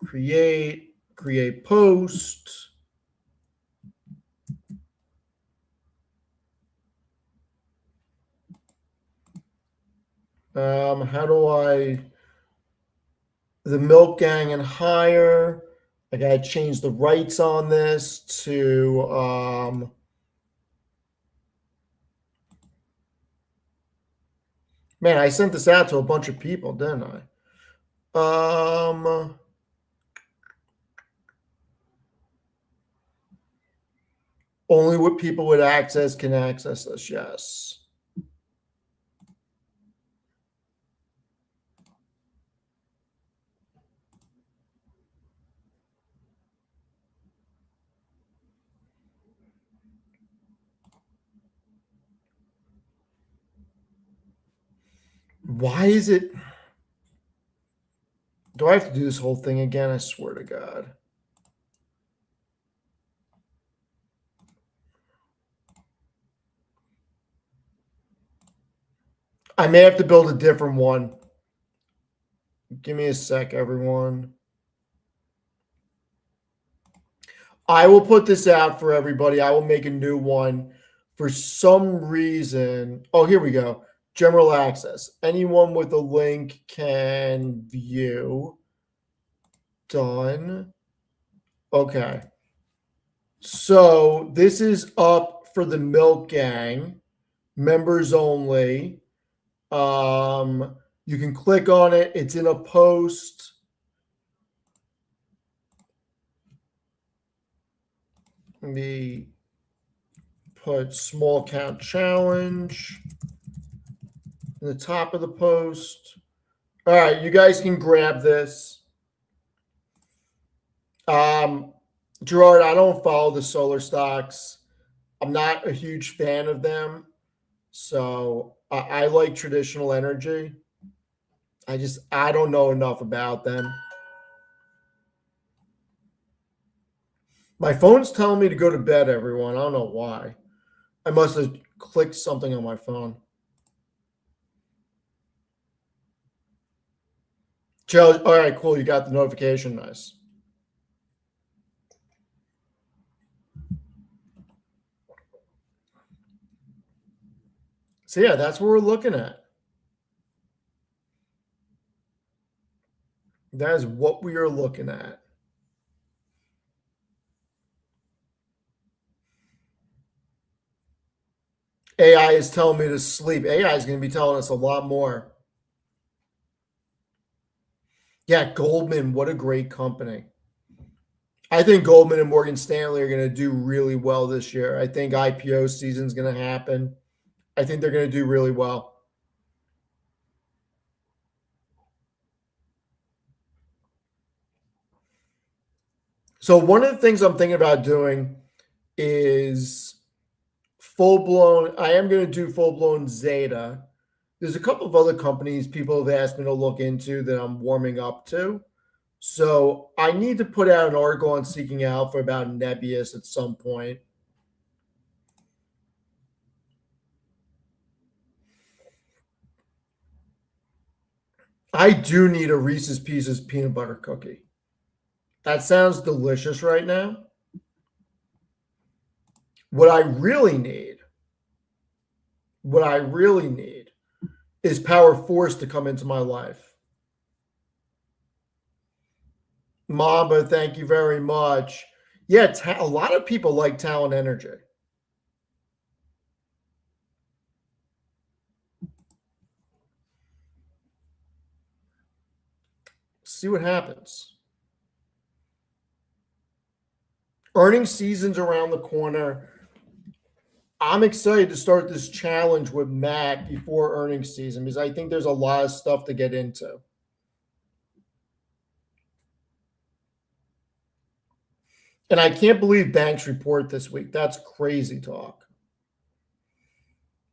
create post. How do I the Milk Gang and hire? I gotta change the rights on this to man, I sent this out to a bunch of people, didn't I? Only what people with access can access this, yes. Why is it? Do I have to do this whole thing again? I swear to God. I may have to build a different one. Give me a sec, everyone. I will put this out for everybody. I will make a new one. For some reason, oh, here we go. General access. Anyone with a link can view. Done. Okay. So this is up for the Milk Gang, members only. You can click on it. It's in a post. Let me put small count challenge in the top of the post. All right, you guys can grab this. Gerard, I don't follow the solar stocks. I'm not a huge fan of them. So I like traditional energy. I don't know enough about them. My phone's telling me to go to bed, everyone. I don't know why. I must have clicked something on my phone. Joe, all right, cool. You got the notification. Nice. So yeah, that's what we're looking at. That is what we are looking at. AI is telling me to sleep. AI is going to be telling us a lot more. Yeah, Goldman, what a great company. I think Goldman and Morgan Stanley are going to do really well this year. I think IPO season is going to happen. I think they're going to do really well. So one of the things I'm thinking about doing is full blown. I am going to do full blown Zeta. There's a couple of other companies people have asked me to look into that I'm warming up to. So I need to put out an article on Seeking Alpha about Nebius at some point. I do need a Reese's Pieces peanut butter cookie. That sounds delicious right now. What I really need, what I really need is Power Force to come into my life. Mamba, thank you very much. Yeah, a lot of people like Talent Energy. See what happens. Earnings season's around the corner. I'm excited to start this challenge with Matt before earnings season because I think there's a lot of stuff to get into. And I can't believe banks report this week. That's crazy talk.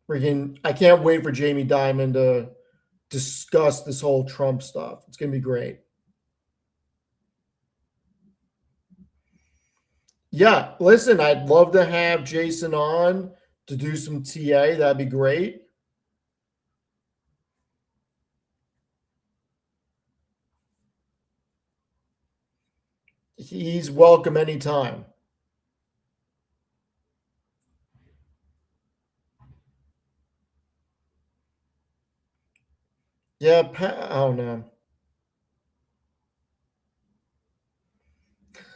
Freaking, I can't wait for Jamie Dimon to discuss this whole Trump stuff. It's going to be great. Yeah, listen, I'd love to have Jason on to do some TA. That'd be great. He's welcome anytime. Yeah, I don't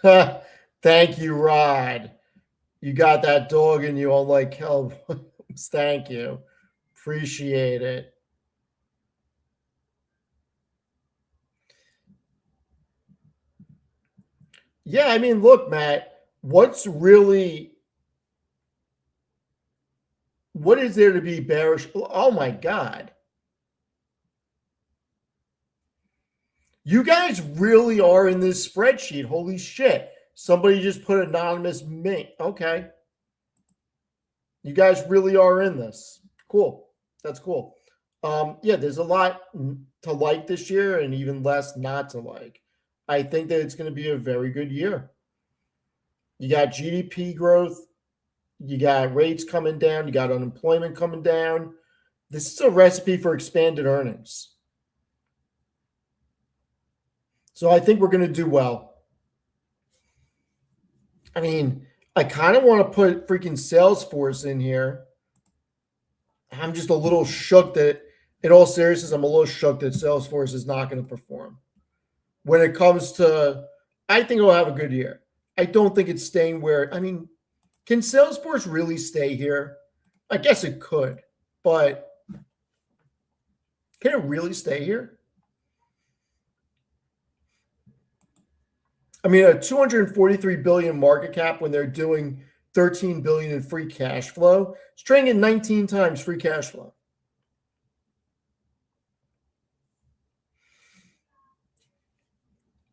know. Thank you, Rod. You got that dog in you, unlike Kel. Thank you. Appreciate it. Yeah, I mean, look, Matt, what is there to be bearish? Oh my God. You guys really are in this spreadsheet. Holy shit. Somebody just put anonymous me. Okay. You guys really are in this. Cool. That's cool. Yeah, there's a lot to like this year and even less not to like. I think that it's going to be a very good year. You got GDP growth, you got rates coming down, you got unemployment coming down. This is a recipe for expanded earnings. So I think we're going to do well. I mean, I kind of want to put freaking Salesforce in here. I'm just a little shook that, in all seriousness, I'm a little shook that Salesforce is not going to perform. When it comes to, I think it'll have a good year. I don't think it's staying where, I mean, can Salesforce really stay here? I guess it could, but can it really stay here? I mean, a 243 billion market cap when they're doing 13 billion in free cash flow. It's trading at 19 times free cash flow.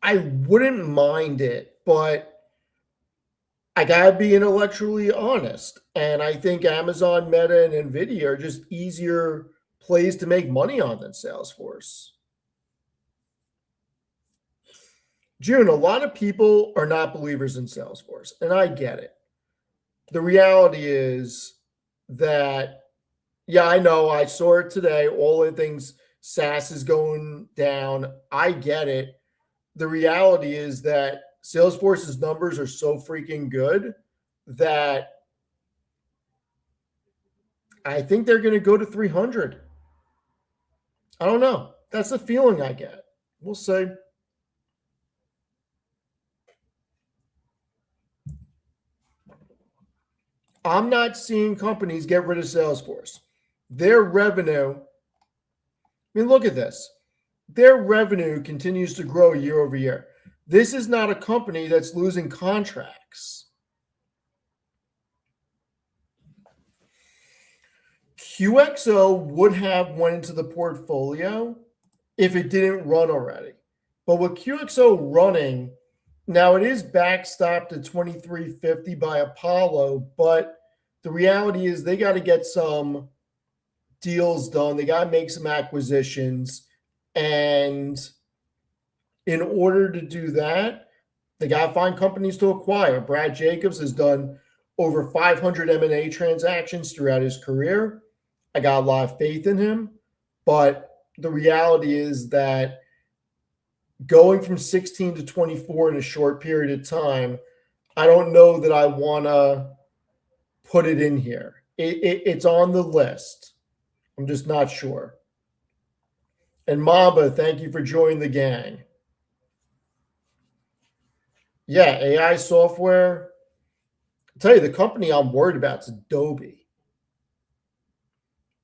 I wouldn't mind it, but I gotta be intellectually honest. And I think Amazon, Meta, and Nvidia are just easier plays to make money on than Salesforce. June, a lot of people are not believers in Salesforce, and I get it. The reality is that, yeah, I know. I saw it today. All the things SaaS is going down. I get it. The reality is that Salesforce's numbers are so freaking good that I think they're going to go to 300. I don't know. That's the feeling I get. We'll see. I'm not seeing companies get rid of Salesforce. Their revenue, I mean, look at this. Their revenue continues to grow year over year. This is not a company that's losing contracts. QXO would have went into the portfolio if it didn't run already. But with QXO running, now it is backstopped at 2350 by Apollo, but the reality is they got to get some deals done. They got to make some acquisitions. And in order to do that, they got to find companies to acquire. Brad Jacobs has done over 500 M&A transactions throughout his career. I got a lot of faith in him, but the reality is that going from 16 to 24 in a short period of time, I don't know that I want to put it in here. It's on the list. I'm just not sure. And Mamba, thank you for joining the gang. Yeah, AI software. I'll tell you, the company I'm worried about is Adobe.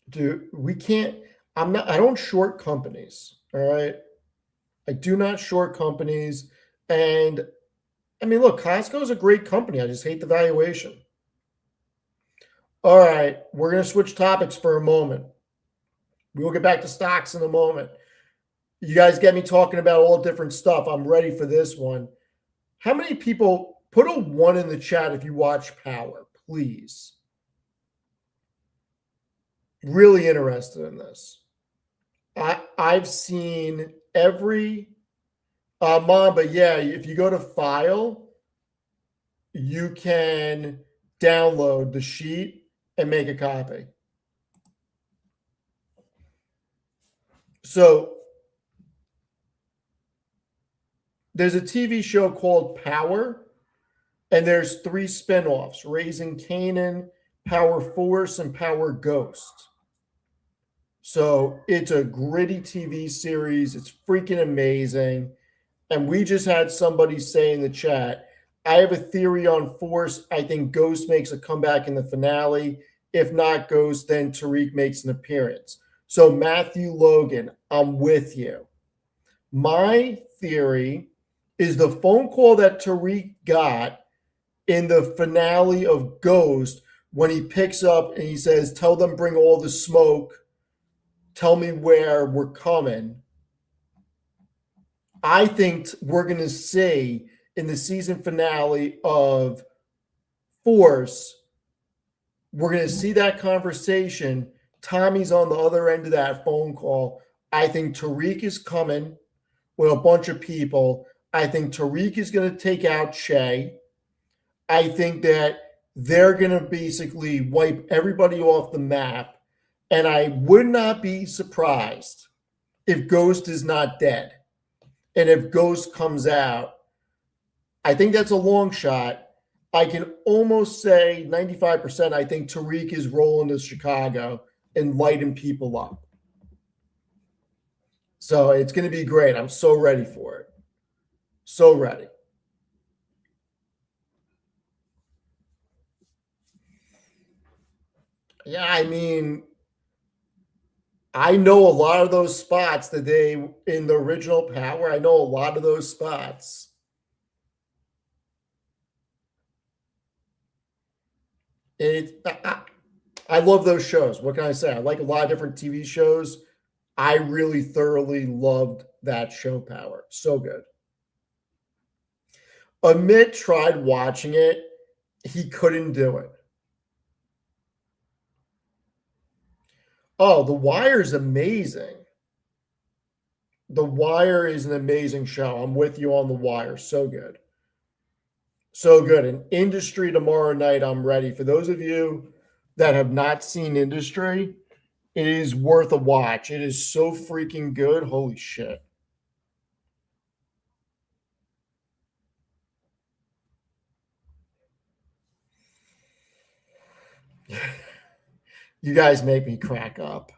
Dude, we can't. I don't short companies. All right. I do not short companies. And I mean, look, Costco is a great company. I just hate the valuation. All right. We're going to switch topics for a moment. We will get back to stocks in a moment. You guys get me talking about all different stuff. I'm ready for this one. How many people put a one in the chat if you watch Power, please? Really interested in this. I've seen every Mamba. Yeah, if you go to File, you can download the sheet and make a copy. So there's a TV show called Power, and there's 3 spinoffs: Raising Canaan, Power Force, and Power Ghost. So it's a gritty TV series. It's freaking amazing. And we just had somebody say in the chat, I have a theory on Force. I think Ghost makes a comeback in the finale. If not Ghost, then Tariq makes an appearance. So Matthew Logan, I'm with you. My theory is the phone call that Tariq got in the finale of Ghost when he picks up and he says, tell them bring all the smoke. Tell me where we're coming. I think we're going to see in the season finale of Force, we're going to see that conversation. Tommy's on the other end of that phone call. I think Tariq is coming with a bunch of people. I think Tariq is going to take out Shay. I think that they're going to basically wipe everybody off the map. And I would not be surprised if Ghost is not dead. And if Ghost comes out, I think that's a long shot. I can almost say 95% I think Tariq is rolling to Chicago and lighting people up. So it's going to be great. I'm so ready for it. So ready. Yeah, I mean, I know a lot of those spots that they in the original Power. I know a lot of those spots. I love those shows. What can I say? I like a lot of different TV shows. I really thoroughly loved that show, Power. So good. Amit tried watching it. He couldn't do it. Oh, The Wire is amazing. The Wire is an amazing show. I'm with you on The Wire. So good. So good. And Industry tomorrow night, I'm ready. For those of you that have not seen Industry, it is worth a watch. It is so freaking good. Holy shit. You guys make me crack up.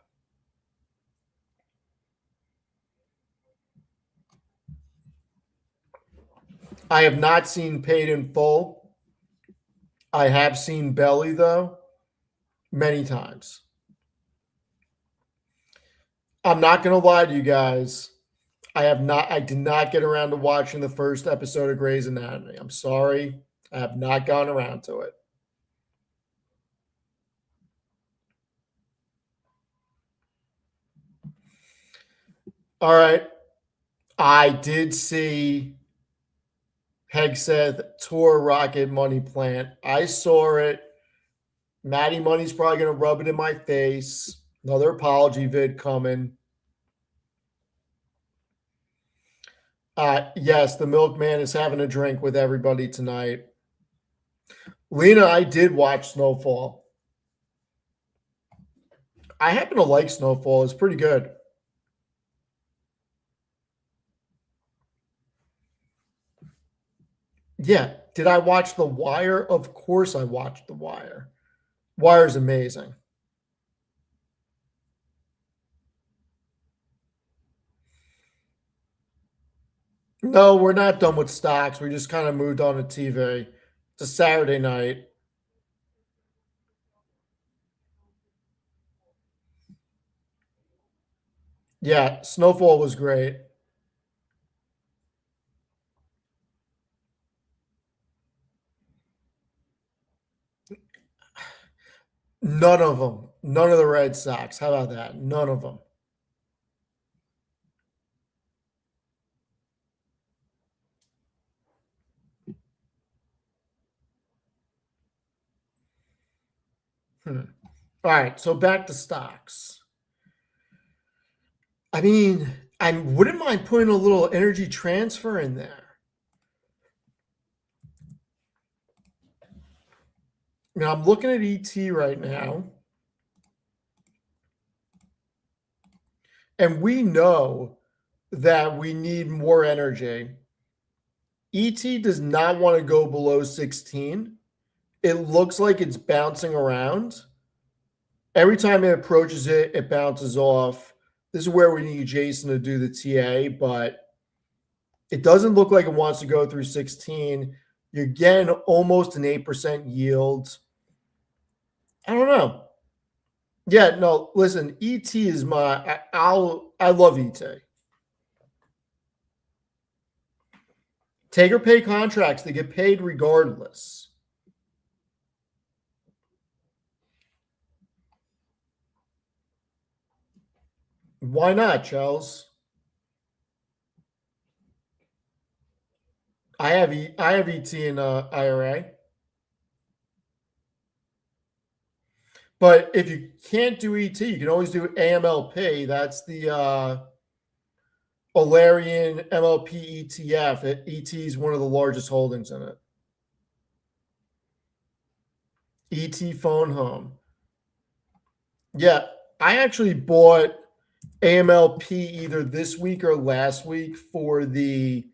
I have not seen Paid in Full. I have seen Belly, though, many times. I'm not going to lie to you guys. I did not get around to watching the first episode of Grey's Anatomy. I'm sorry. I have not gone around to it. All right. I did see Hegseth tour Rocket Money Plant. I saw it. Maddie Money's probably going to rub it in my face. Another apology vid coming. Yes, the milkman is having a drink with everybody tonight. Lena, I did watch Snowfall. I happen to like Snowfall. It's pretty good. Yeah. Did I watch The Wire? Of course I watched The Wire. Wire's amazing. No, we're not done with stocks. We just kind of moved on to TV. It's a Saturday night. Yeah, Snowfall was great. None of them. None of the Red Sox. How about that? None of them. Hmm. All right, so back to stocks. I mean, I wouldn't mind putting a little energy transfer in there. I mean, I'm looking at ET right now, and we know that we need more energy. ET does not want to go below 16. It looks like it's bouncing around. Every time it approaches it, it bounces off. This is where we need Jason to do the TA, but it doesn't look like it wants to go through 16. You're getting almost an 8% yield. I don't know. Yeah, no, listen, ET is I love ET. Take or pay contracts, they get paid regardless. Why not, Charles? I have ET in IRA. But if you can't do ET, you can always do AMLP. That's the Alarian MLP ETF. ET is one of the largest holdings in it. ET phone home. Yeah, I actually bought AMLP either this week or last week for the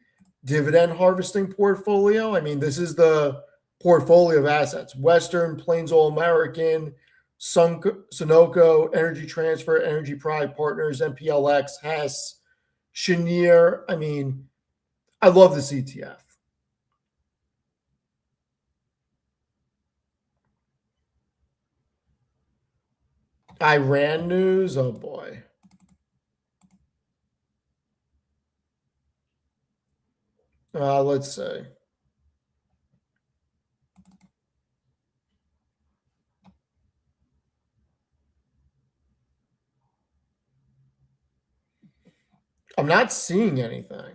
dividend harvesting portfolio. I mean, this is the portfolio of assets: Western, Plains All American, Sunoco, Energy Transfer, Energy Pride Partners, MPLX, Hess, Chenier. I mean, I love this ETF. Iran news. Oh boy. Let's see. I'm not seeing anything.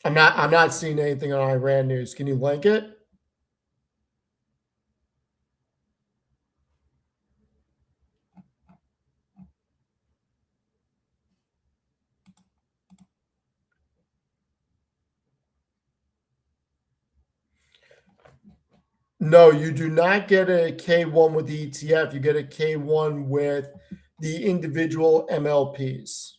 I'm not seeing anything on Iran news. Can you link it? No, you do not get a K1 with the ETF. You get a K1 with the individual MLPs.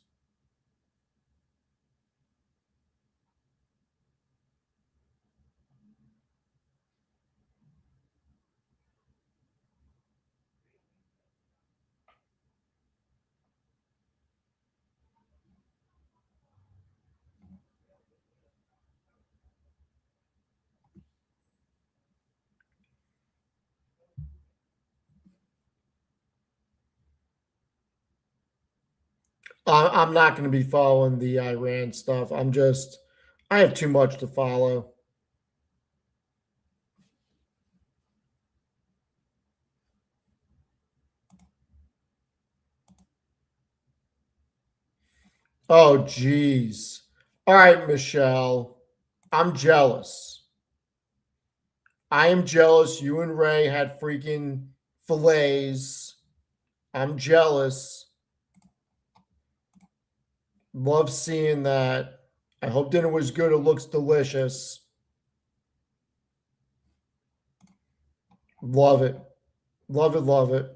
I'm not going to be following the Iran stuff. I have too much to follow. Oh, geez. All right, Michelle. I'm jealous. I am jealous. You and Ray had freaking fillets. I'm jealous. Love seeing that. I hope dinner was good. It looks delicious. Love it. Love it. Love it.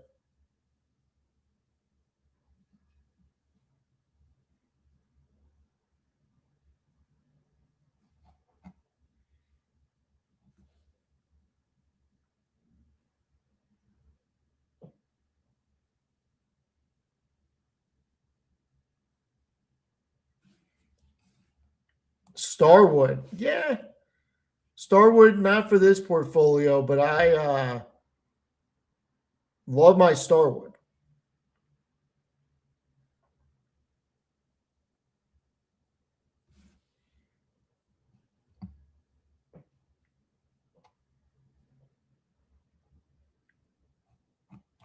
Starwood. Yeah. Starwood, not for this portfolio, but I love my Starwood.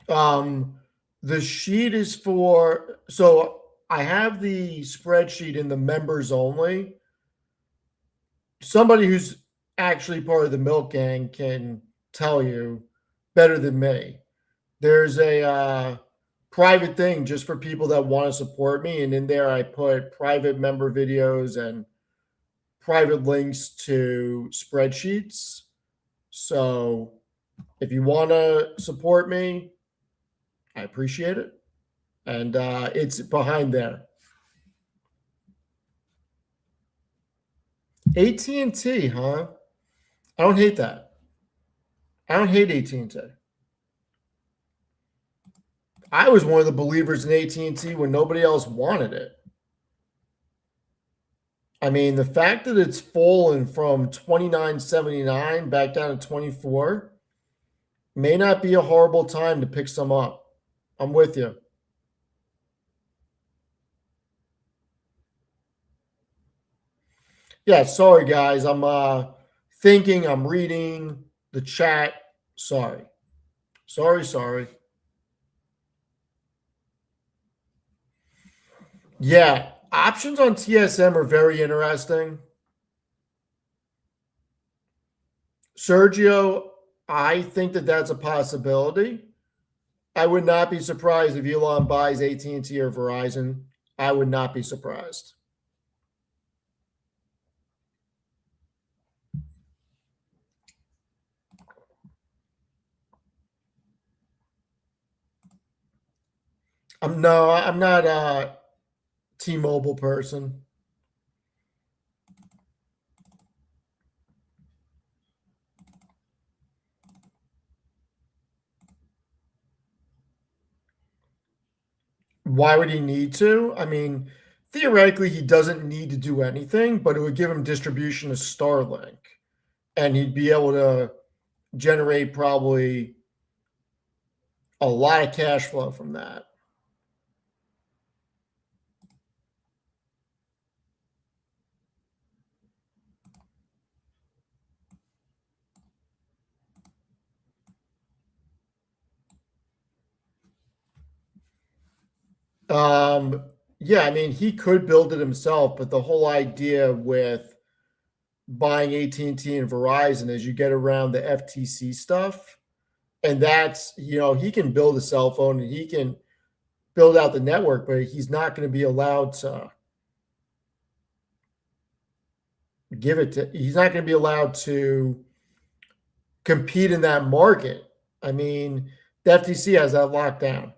Um, the sheet is for, so I have the spreadsheet in the members only. Somebody who's actually part of the Milk Gang can tell you better than me. There's a private thing just for people that want to support me, and in there I put private member videos and private links to spreadsheets. So if you want to support me, I appreciate it, and it's behind there. AT&T, huh? I don't hate that. I don't hate AT&T. I was one of the believers in AT&T when nobody else wanted it. I mean, the fact that it's fallen from 29.79 back down to 24 may not be a horrible time to pick some up. I'm with you. Yeah, sorry guys. I'm thinking, I'm reading the chat. Sorry. Sorry. Yeah, options on TSM are very interesting. Sergio, I think that that's a possibility. I would not be surprised if Elon buys AT&T or Verizon. I would not be surprised. I'm not a T-Mobile person. Why would he need to? I mean, theoretically, he doesn't need to do anything, but it would give him distribution to Starlink, and he'd be able to generate probably a lot of cash flow from that. Um, yeah, I mean, he could build it himself, but the whole idea with buying AT&T and T and Verizon is you get around the FTC stuff, and that's, he can build a cell phone and he can build out the network, but he's not going to be allowed to he's not going to be allowed to compete in that market. I mean, the FTC has that locked down.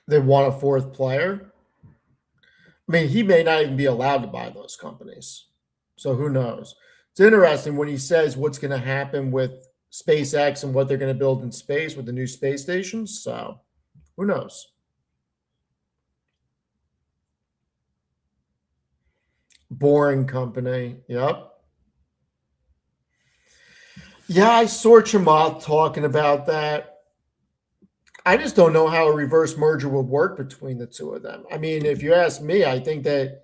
They want a fourth player. I mean, he may not even be allowed to buy those companies. So who knows? It's interesting when he says what's going to happen with SpaceX and what they're going to build in space with the new space stations. So who knows? Boring company. Yep. Yeah, I saw Chamath talking about that. I just don't know how a reverse merger would work between the two of them. I mean, if you ask me, I think that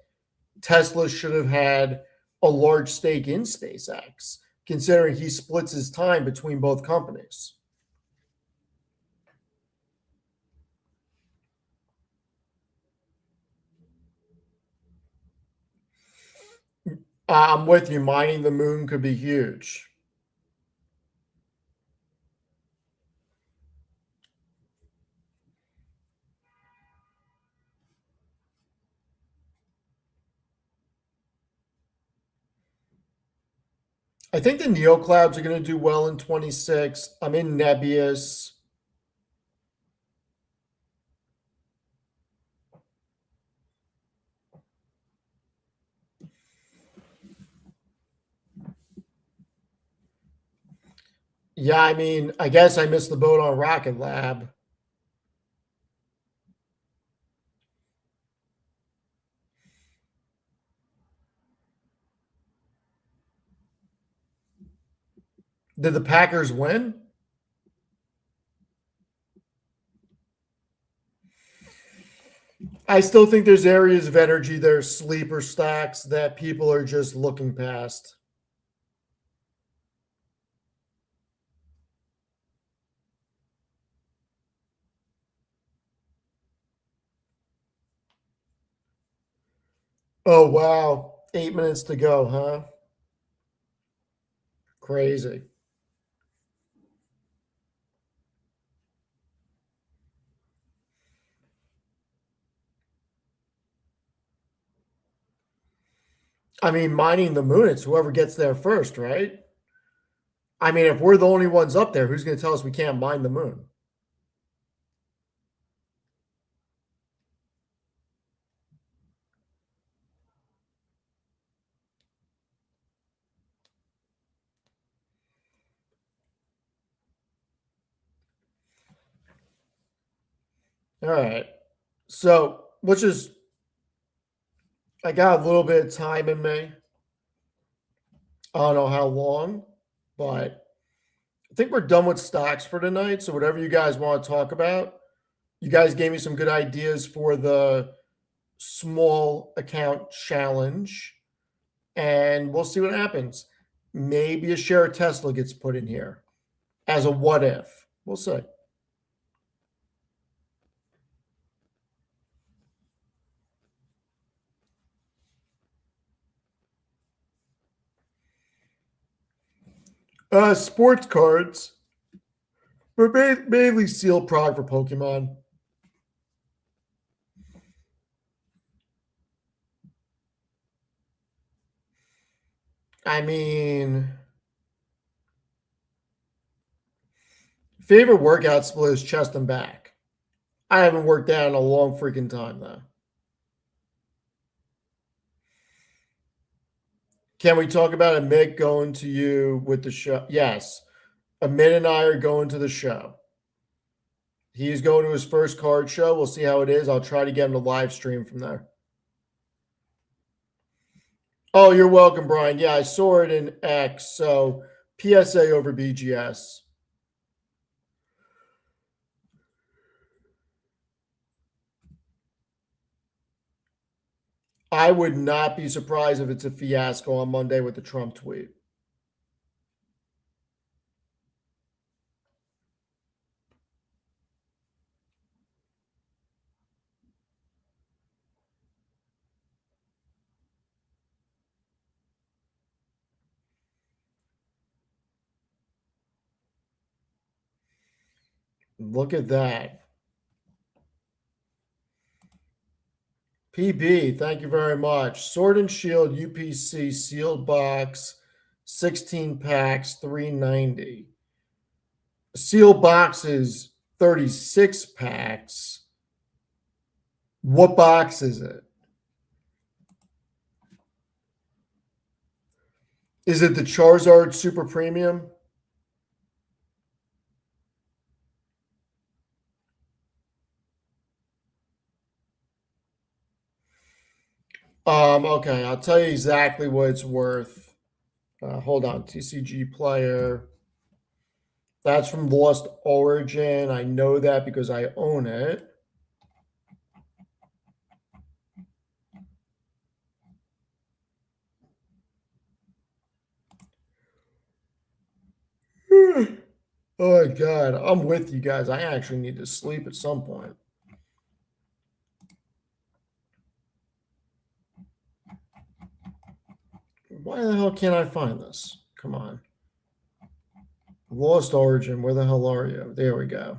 Tesla should have had a large stake in SpaceX, considering he splits his time between both companies. I'm with you. Mining the moon could be huge. I think the neoclouds are going to do well in 26. I'm in Nebius. Yeah, I mean, I guess I missed the boat on Rocket Lab. Did the Packers win? I still think there's areas of energy, there's sleeper stacks that people are just looking past. Oh, wow. 8 minutes to go, huh? Crazy. I mean, mining the moon, it's whoever gets there first, right? I mean, if we're the only ones up there, who's going to tell us we can't mine the moon? All right. So, which is, I got a little bit of time in me. I don't know how long, but I think we're done with stocks for tonight. So, whatever you guys want to talk about, you guys gave me some good ideas for the small account challenge, and we'll see what happens. Maybe a share of Tesla gets put in here as a what if. We'll see. Sports cards. But mainly sealed prog for Pokemon. I mean, favorite workout split is chest and back. I haven't worked out in a long freaking time though. Can we talk about Amit going to you with the show? Yes. Amit and I are going to the show. He's going to his first card show. We'll see how it is. I'll try to get him to live stream from there. Oh, you're welcome, Brian. Yeah, I saw it in X. So PSA over BGS. I would not be surprised if it's a fiasco on Monday with the Trump tweet. Look at that. PB, thank you very much. Sword and Shield UPC sealed box, 16 packs, 390. Sealed boxes, 36 packs. What box is it? Is it the Charizard Super Premium? Okay, I'll tell you exactly what it's worth. Hold on, TCG player. That's from Lost Origin. I know that because I own it. Oh my god, I'm with you guys. I actually need to sleep at some point. Why the hell can't I find this? Come on. Lost Origin, where the hell are you? There we go.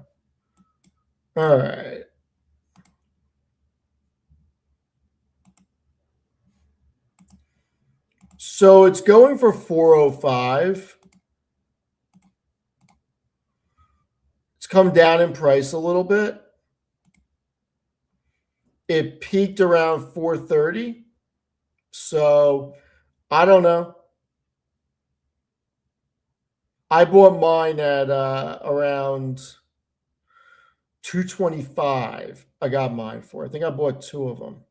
All right. So it's going for 405. It's come down in price a little bit. It peaked around 430. So I don't know. I bought mine at around 225. I got mine for. I think I bought two of them.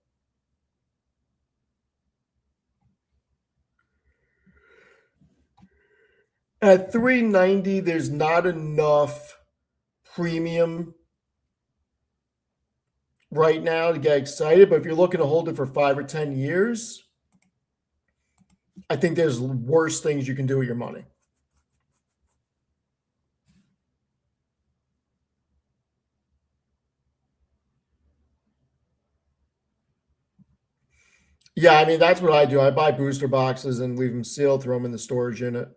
At 390, there's not enough premium right now to get excited. But if you're looking to hold it for 5 or 10 years, I think there's worse things you can do with your money. Yeah, I mean, that's what I do. I buy booster boxes and leave them sealed, throw them in the storage unit.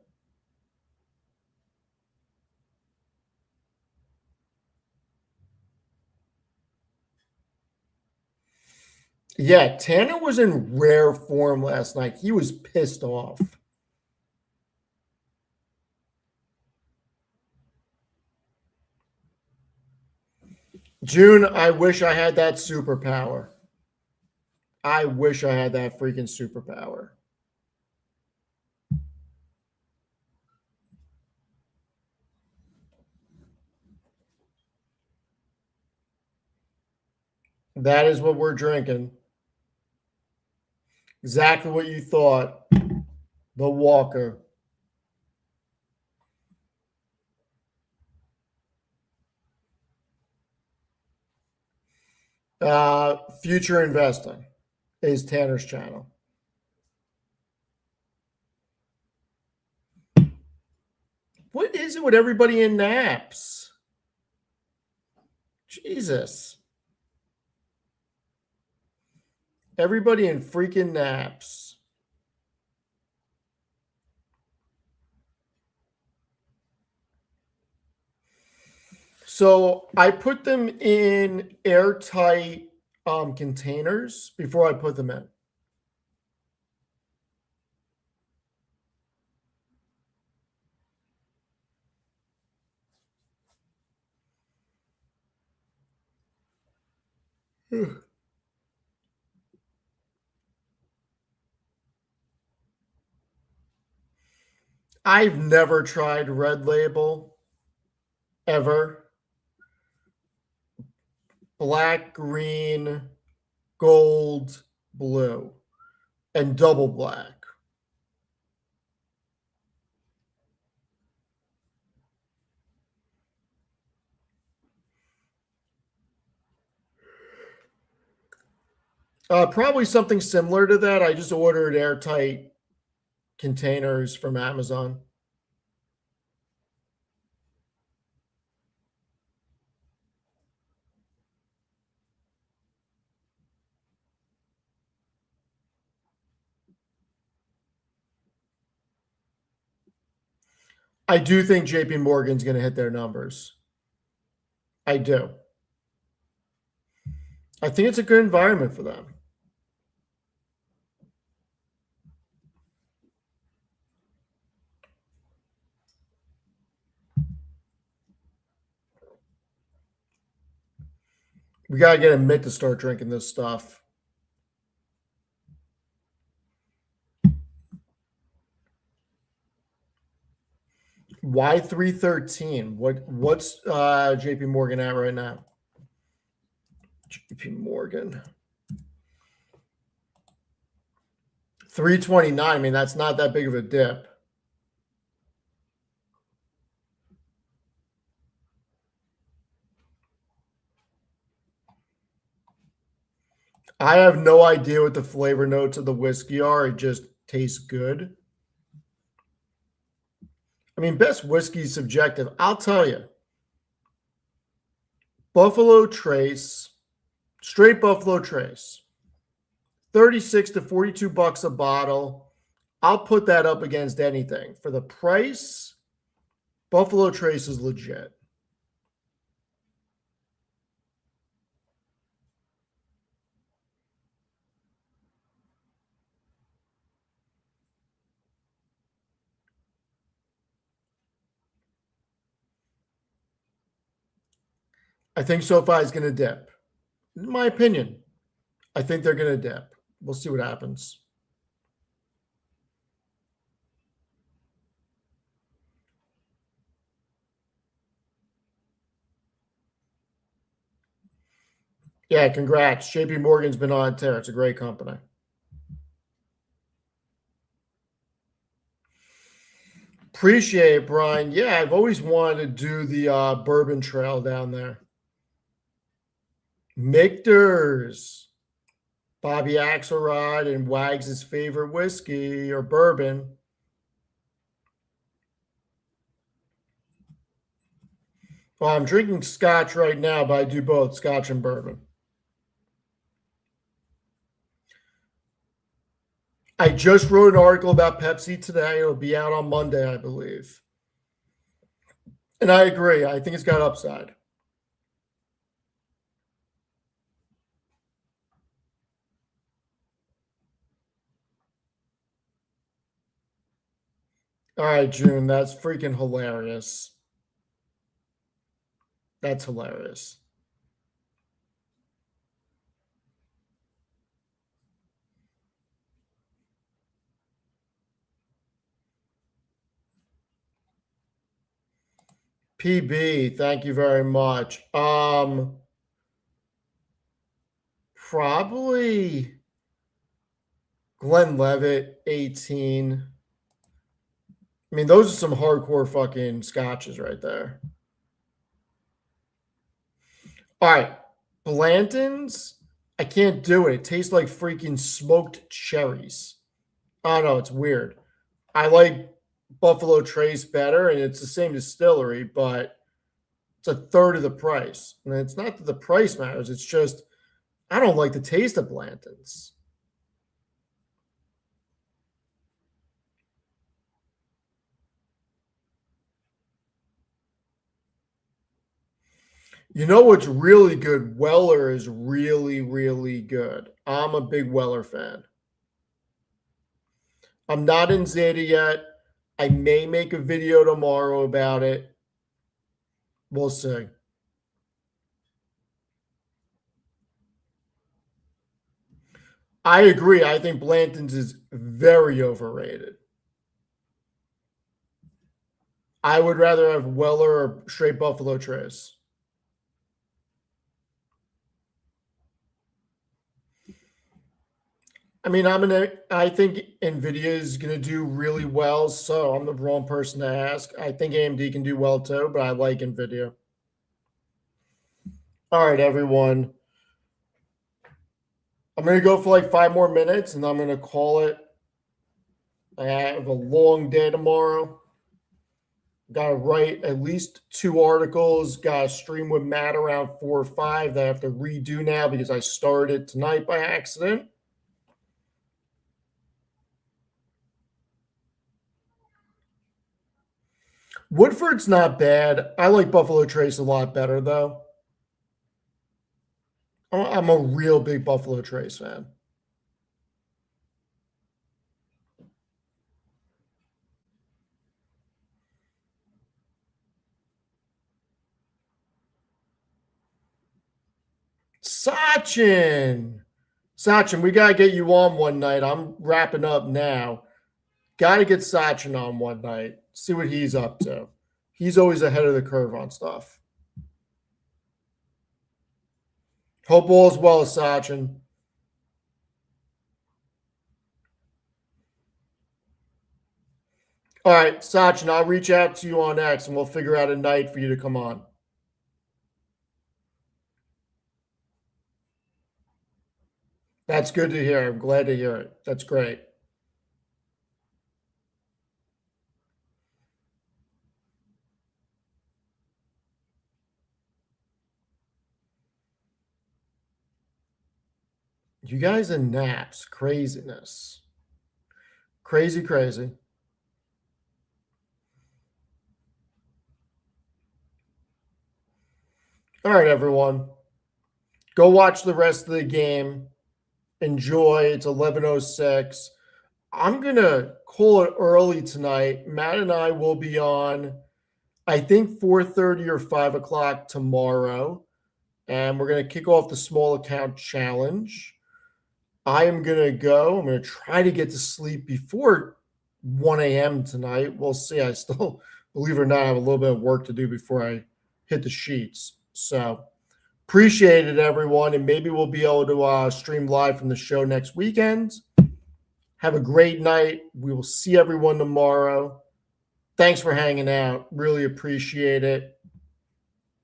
Yeah, Tanner was in rare form last night. He was pissed off. June, I wish I had that superpower. I wish I had that freaking superpower. That is what we're drinking. Exactly what you thought. The Walker. Future investing is Tanner's channel. What is it with everybody in naps? Jesus. Everybody in freaking naps. So I put them in airtight containers before I put them in. I've never tried Red Label ever. Black, green, gold, blue, and double black. Probably something similar to that. I just ordered airtight containers from Amazon. I do think JP Morgan's going to hit their numbers. I do. I think it's a good environment for them. We got to get Mitt to start drinking this stuff. Why 313? What's JP Morgan at right now? JP Morgan. 329. I mean, that's not that big of a dip. I have no idea what the flavor notes of the whiskey are. It just tastes good. I mean, best whiskey is subjective. I'll tell you. Buffalo Trace, straight Buffalo Trace, 36 to 42 bucks a bottle. I'll put that up against anything. For the price, Buffalo Trace is legit. I think SoFi is going to dip. In my opinion, I think they're going to dip. We'll see what happens. Yeah, congrats. JP Morgan's been on a tear. It's a great company. Appreciate it, Brian. Yeah, I've always wanted to do the Bourbon Trail down there. Michter's, Bobby Axelrod and Wags' favorite whiskey or bourbon. Well, I'm drinking scotch right now, but I do both scotch and bourbon. I just wrote an article about Pepsi today. It'll be out on Monday, I believe. And I agree. I think it's got upside. All right, June. That's freaking hilarious. That's hilarious. PB, thank you very much. Probably Glenn Levitt, 18. I mean, those are some hardcore fucking scotches right there. All right. Blanton's, I can't do it. It tastes like freaking smoked cherries. I don't know. It's weird. I like Buffalo Trace better, and it's the same distillery, but it's a third of the price. And it's not that the price matters. It's just I don't like the taste of Blanton's. You know what's really good? Weller is really, really good. I'm a big Weller fan. I'm not in Zeta yet. I may make a video tomorrow about it. We'll see. I agree. I think Blanton's is very overrated. I would rather have Weller or straight Buffalo Trace. I mean, I think Nvidia is gonna do really well, so I'm the wrong person to ask. I think AMD can do well too, but I like Nvidia. All right, everyone. I'm gonna go for like 5 more minutes and I'm gonna call it. I have a long day tomorrow. Got to write at least 2 articles. Got to stream with Matt around 4 or 5 that I have to redo now because I started tonight by accident. Woodford's not bad. I like Buffalo Trace a lot better, though. I'm a real big Buffalo Trace fan. Sachin. Sachin, we got to get you on one night. I'm wrapping up now. Got to get Sachin on one night. See what he's up to. He's always ahead of the curve on stuff. Hope all is well, Sachin. All right, Sachin, I'll reach out to you on X and we'll figure out a night for you to come on. That's good to hear. I'm glad to hear it. That's great. You guys and naps, craziness. Crazy, crazy. All right, everyone. Go watch the rest of the game. Enjoy. It's 11:06. I'm going to call it early tonight. Matt and I will be on, I think, 4:30 or 5 o'clock tomorrow. and we're going to kick off the small account challenge. I am going to go. I'm going to try to get to sleep before 1 a.m. tonight. We'll see. I still, believe it or not, have a little bit of work to do before I hit the sheets. So appreciate it, everyone. And maybe we'll be able to stream live from the show next weekend. Have a great night. We will see everyone tomorrow. Thanks for hanging out. Really appreciate it.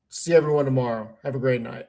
See everyone tomorrow. Have a great night.